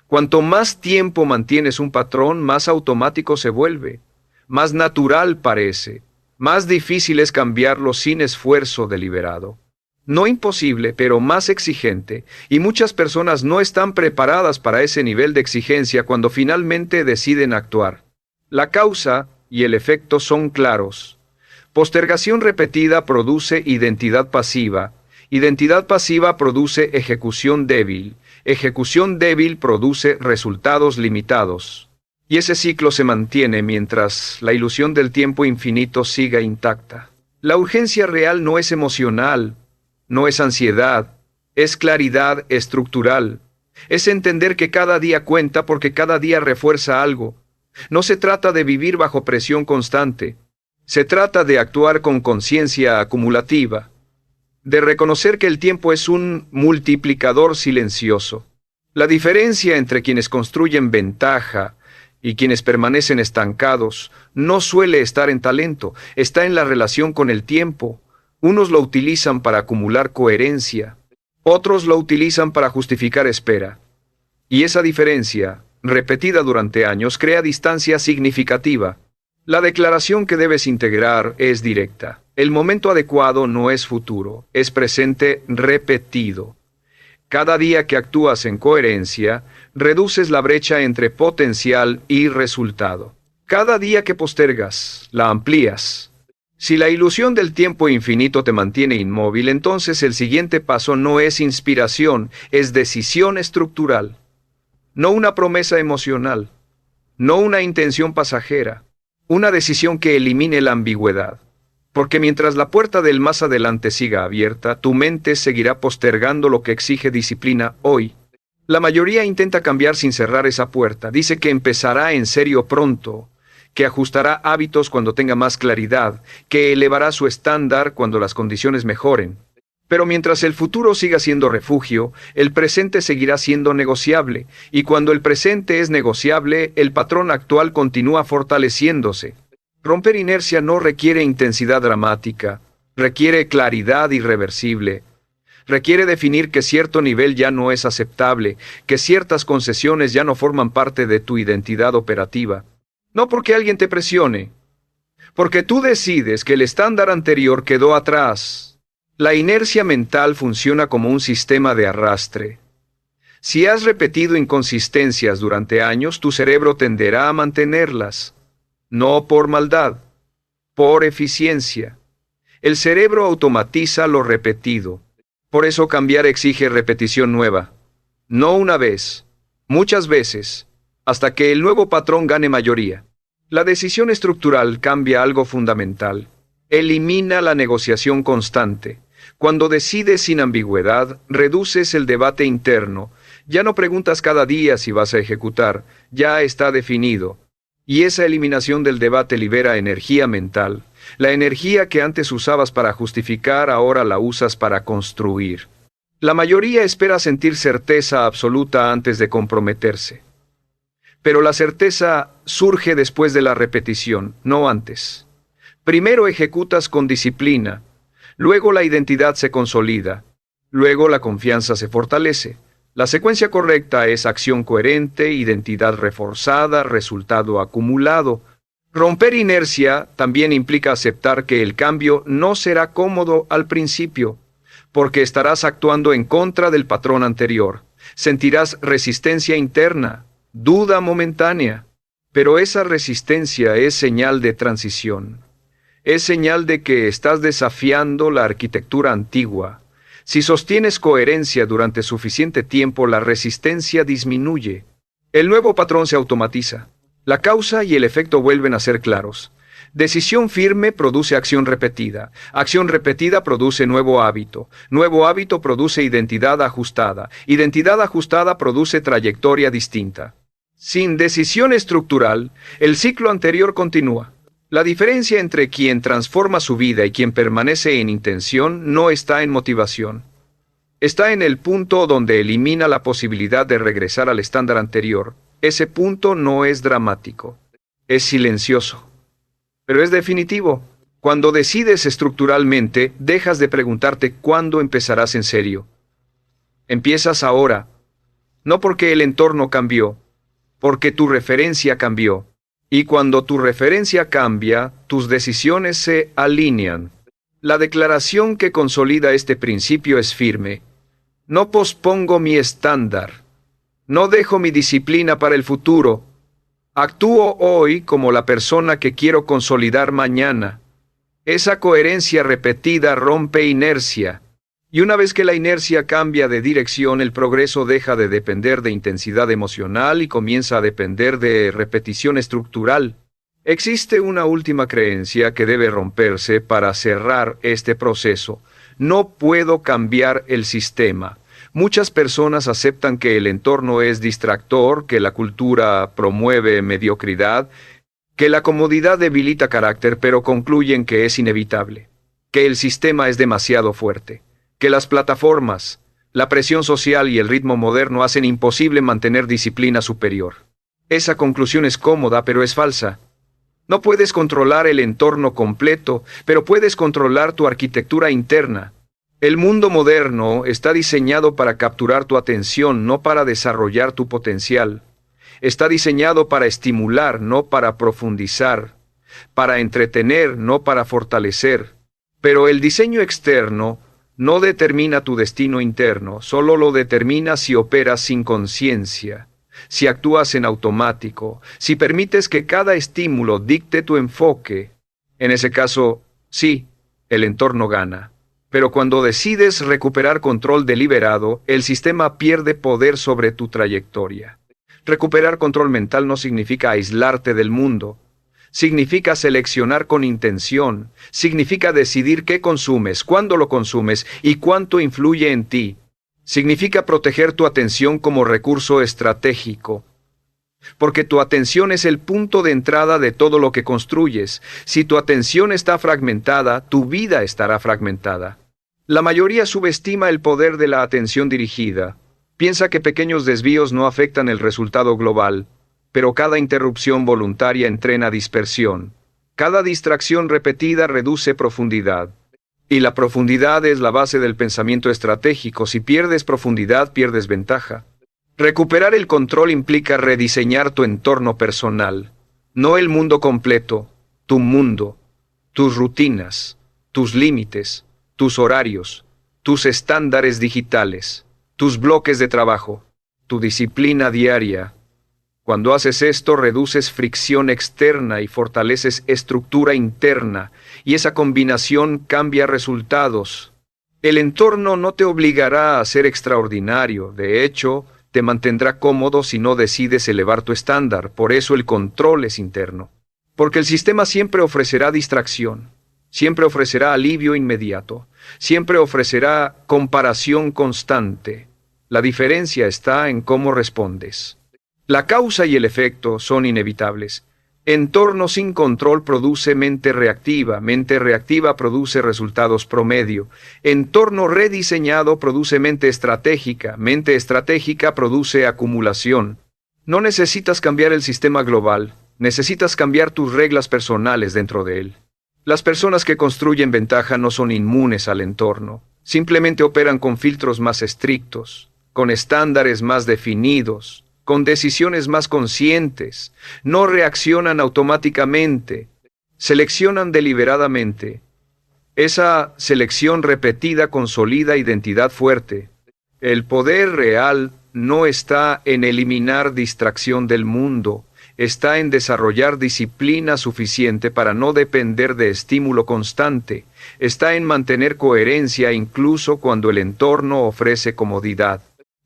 Cuanto más tiempo mantienes un patrón, más automático se vuelve, más natural parece, más difícil es cambiarlo sin esfuerzo deliberado. No imposible, pero más exigente, y muchas personas no están preparadas para ese nivel de exigencia cuando finalmente deciden actuar. La causa y el efecto son claros. Postergación repetida produce identidad pasiva. Identidad pasiva produce ejecución débil. Ejecución débil produce resultados limitados. Y ese ciclo se mantiene mientras la ilusión del tiempo infinito siga intacta. La urgencia real no es emocional, no es ansiedad, es claridad estructural. Es entender que cada día cuenta porque cada día refuerza algo. No se trata de vivir bajo presión constante. Se trata de actuar con conciencia acumulativa, de reconocer que el tiempo es un multiplicador silencioso. La diferencia entre quienes construyen ventaja y quienes permanecen estancados no suele estar en talento, está en la relación con el tiempo. Unos lo utilizan para acumular coherencia, otros lo utilizan para justificar espera. Y esa diferencia, repetida durante años, crea distancia significativa. La declaración que debes integrar es directa. El momento adecuado no es futuro, es presente repetido. Cada día que actúas en coherencia, reduces la brecha entre potencial y resultado. Cada día que postergas, la amplías. Si la ilusión del tiempo infinito te mantiene inmóvil, entonces el siguiente paso no es inspiración, es decisión estructural. No una promesa emocional, no una intención pasajera. Una decisión que elimine la ambigüedad. Porque mientras la puerta del más adelante siga abierta, tu mente seguirá postergando lo que exige disciplina hoy. La mayoría intenta cambiar sin cerrar esa puerta. Dice que empezará en serio pronto, que ajustará hábitos cuando tenga más claridad, que elevará su estándar cuando las condiciones mejoren. Pero mientras el futuro siga siendo refugio, el presente seguirá siendo negociable, y cuando el presente es negociable, el patrón actual continúa fortaleciéndose. Romper inercia no requiere intensidad dramática, requiere claridad irreversible. Requiere definir que cierto nivel ya no es aceptable, que ciertas concesiones ya no forman parte de tu identidad operativa. No porque alguien te presione, porque tú decides que el estándar anterior quedó atrás. La inercia mental funciona como un sistema de arrastre. Si has repetido inconsistencias durante años, tu cerebro tenderá a mantenerlas. No por maldad, por eficiencia. El cerebro automatiza lo repetido. Por eso cambiar exige repetición nueva. No una vez, muchas veces, hasta que el nuevo patrón gane mayoría. La decisión estructural cambia algo fundamental. Elimina la negociación constante. Cuando decides sin ambigüedad, reduces el debate interno. Ya no preguntas cada día si vas a ejecutar, ya está definido. Y esa eliminación del debate libera energía mental. La energía que antes usabas para justificar, ahora la usas para construir. La mayoría espera sentir certeza absoluta antes de comprometerse. Pero la certeza surge después de la repetición, no antes. Primero ejecutas con disciplina, luego la identidad se consolida, luego la confianza se fortalece. La secuencia correcta es acción coherente, identidad reforzada, resultado acumulado. Romper inercia también implica aceptar que el cambio no será cómodo al principio, porque estarás actuando en contra del patrón anterior. Sentirás resistencia interna, duda momentánea, pero esa resistencia es señal de transición. Es señal de que estás desafiando la arquitectura antigua. Si sostienes coherencia durante suficiente tiempo, la resistencia disminuye. El nuevo patrón se automatiza. La causa y el efecto vuelven a ser claros. Decisión firme produce acción repetida. Acción repetida produce nuevo hábito. Nuevo hábito produce identidad ajustada. Identidad ajustada produce trayectoria distinta. Sin decisión estructural, el ciclo anterior continúa. La diferencia entre quien transforma su vida y quien permanece en intención no está en motivación. Está en el punto donde elimina la posibilidad de regresar al estándar anterior. Ese punto no es dramático, es silencioso, pero es definitivo. Cuando decides estructuralmente, dejas de preguntarte cuándo empezarás en serio. Empiezas ahora, no porque el entorno cambió, porque tu referencia cambió. Y cuando tu referencia cambia, tus decisiones se alinean. La declaración que consolida este principio es firme. No pospongo mi estándar. No dejo mi disciplina para el futuro. Actúo hoy como la persona que quiero consolidar mañana. Esa coherencia repetida rompe inercia. Y una vez que la inercia cambia de dirección, el progreso deja de depender de intensidad emocional y comienza a depender de repetición estructural. Existe una última creencia que debe romperse para cerrar este proceso. No puedo cambiar el sistema. Muchas personas aceptan que el entorno es distractor, que la cultura promueve mediocridad, que la comodidad debilita carácter, pero concluyen que es inevitable, que el sistema es demasiado fuerte, que las plataformas, la presión social y el ritmo moderno hacen imposible mantener disciplina superior. Esa conclusión es cómoda, pero es falsa. No puedes controlar el entorno completo, pero puedes controlar tu arquitectura interna. El mundo moderno está diseñado para capturar tu atención, no para desarrollar tu potencial. Está diseñado para estimular, no para profundizar, para entretener, no para fortalecer. Pero el diseño externo no determina tu destino interno, solo lo determina si operas sin conciencia, si actúas en automático, si permites que cada estímulo dicte tu enfoque. En ese caso, sí, el entorno gana. Pero cuando decides recuperar control deliberado, el sistema pierde poder sobre tu trayectoria. Recuperar control mental no significa aislarte del mundo. Significa seleccionar con intención. Significa decidir qué consumes, cuándo lo consumes y cuánto influye en ti. Significa proteger tu atención como recurso estratégico. Porque tu atención es el punto de entrada de todo lo que construyes. Si tu atención está fragmentada, tu vida estará fragmentada. La mayoría subestima el poder de la atención dirigida. Piensa que pequeños desvíos no afectan el resultado global, pero cada interrupción voluntaria entrena dispersión. Cada distracción repetida reduce profundidad. Y la profundidad es la base del pensamiento estratégico. Si pierdes profundidad, pierdes ventaja. Recuperar el control implica rediseñar tu entorno personal, no el mundo completo, tu mundo, tus rutinas, tus límites, tus horarios, tus estándares digitales, tus bloques de trabajo, tu disciplina diaria. Cuando haces esto, reduces fricción externa y fortaleces estructura interna, y esa combinación cambia resultados. El entorno no te obligará a ser extraordinario, de hecho, te mantendrá cómodo si no decides elevar tu estándar. Por eso el control es interno. Porque el sistema siempre ofrecerá distracción, siempre ofrecerá alivio inmediato, siempre ofrecerá comparación constante. La diferencia está en cómo respondes. La causa y el efecto son inevitables. Entorno sin control produce mente reactiva produce resultados promedio. Entorno rediseñado produce mente estratégica produce acumulación. No necesitas cambiar el sistema global, necesitas cambiar tus reglas personales dentro de él. Las personas que construyen ventaja no son inmunes al entorno, simplemente operan con filtros más estrictos, con estándares más definidos, con decisiones más conscientes, no reaccionan automáticamente, seleccionan deliberadamente. Esa selección repetida consolida identidad fuerte. El poder real no está en eliminar distracción del mundo, está en desarrollar disciplina suficiente para no depender de estímulo constante, está en mantener coherencia incluso cuando el entorno ofrece comodidad.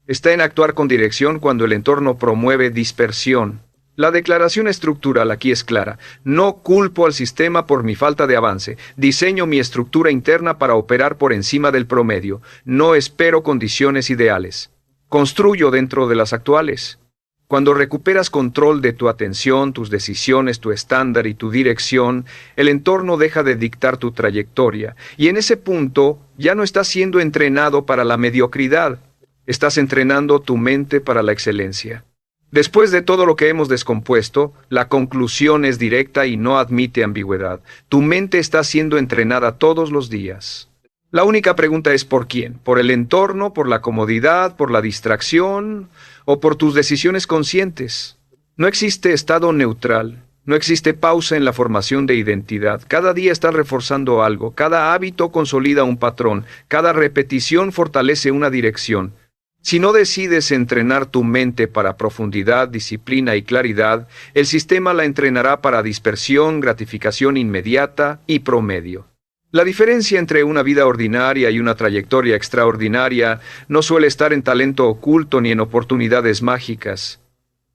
Está en actuar con dirección cuando el entorno promueve dispersión. La declaración estructural aquí es clara. No culpo al sistema por mi falta de avance. Diseño mi estructura interna para operar por encima del promedio. No espero condiciones ideales. Construyo dentro de las actuales. Cuando recuperas control de tu atención, tus decisiones, tu estándar y tu dirección, el entorno deja de dictar tu trayectoria. Y en ese punto ya no estás siendo entrenado para la mediocridad. Estás entrenando tu mente para la excelencia. Después de todo lo que hemos descompuesto, la conclusión es directa y no admite ambigüedad. Tu mente está siendo entrenada todos los días. La única pregunta es ¿por quién? ¿Por el entorno, por la comodidad, por la distracción o por tus decisiones conscientes? No existe estado neutral. No existe pausa en la formación de identidad. Cada día estás reforzando algo, cada hábito consolida un patrón, cada repetición fortalece una dirección. Si no decides entrenar tu mente para profundidad, disciplina y claridad, el sistema la entrenará para dispersión, gratificación inmediata y promedio. La diferencia entre una vida ordinaria y una trayectoria extraordinaria no suele estar en talento oculto ni en oportunidades mágicas.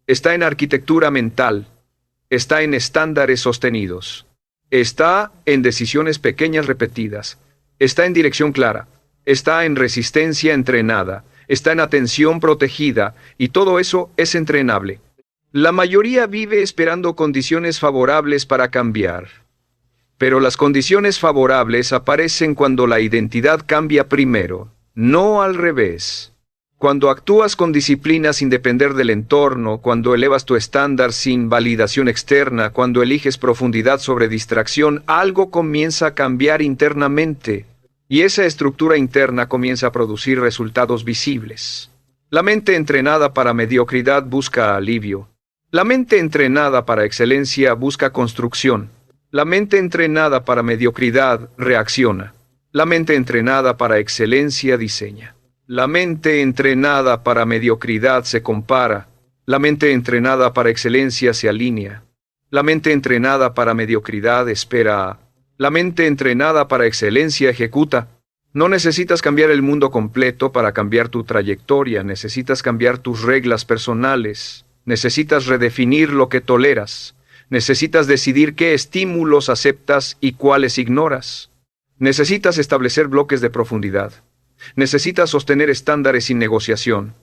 Está en arquitectura mental. Está en estándares sostenidos. Está en decisiones pequeñas repetidas. Está en dirección clara. Está en resistencia entrenada. Está en atención protegida. Y todo eso es entrenable. La mayoría vive esperando condiciones favorables para cambiar. Pero las condiciones favorables aparecen cuando la identidad cambia primero, no al revés. Cuando actúas con disciplina sin depender del entorno, cuando elevas tu estándar sin validación externa, cuando eliges profundidad sobre distracción, algo comienza a cambiar internamente. Y esa estructura interna comienza a producir resultados visibles. La mente entrenada para mediocridad busca alivio. La mente entrenada para excelencia busca construcción. La mente entrenada para mediocridad reacciona. La mente entrenada para excelencia diseña. La mente entrenada para mediocridad se compara. La mente entrenada para excelencia se alinea. La mente entrenada para mediocridad espera. La mente entrenada para excelencia ejecuta. No necesitas cambiar el mundo completo para cambiar tu trayectoria. Necesitas cambiar tus reglas personales. Necesitas redefinir lo que toleras. Necesitas decidir qué estímulos aceptas y cuáles ignoras. Necesitas establecer bloques de profundidad. Necesitas sostener estándares sin negociación.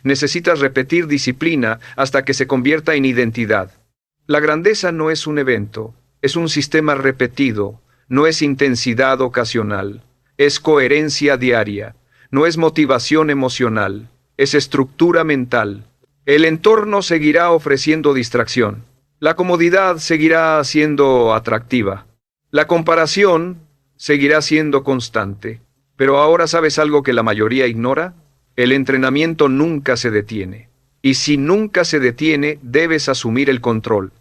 Necesitas repetir disciplina hasta que se convierta en identidad. La grandeza no es un evento, es un sistema repetido, no es intensidad ocasional, es coherencia diaria, no es motivación emocional, es estructura mental. El entorno seguirá ofreciendo distracción. La comodidad seguirá siendo atractiva. La comparación seguirá siendo constante. Pero ahora ¿sabes algo que la mayoría ignora? El entrenamiento nunca se detiene. Y si nunca se detiene, debes asumir el control.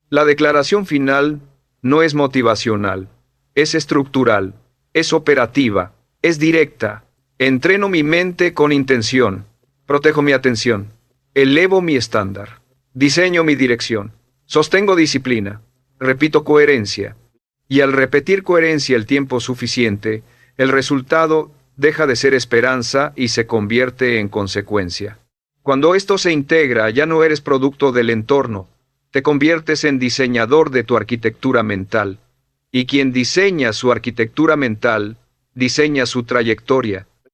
La declaración final no es motivacional, es estructural, es operativa, es directa. Entreno mi mente con intención. Protejo mi atención. Elevo mi estándar. Diseño mi dirección. Sostengo disciplina. Repito coherencia. Y al repetir coherencia el tiempo suficiente, el resultado deja de ser esperanza y se convierte en consecuencia. Cuando esto se integra, ya no eres producto del entorno, te conviertes en diseñador de tu arquitectura mental. Y quien diseña su arquitectura mental, diseña su trayectoria.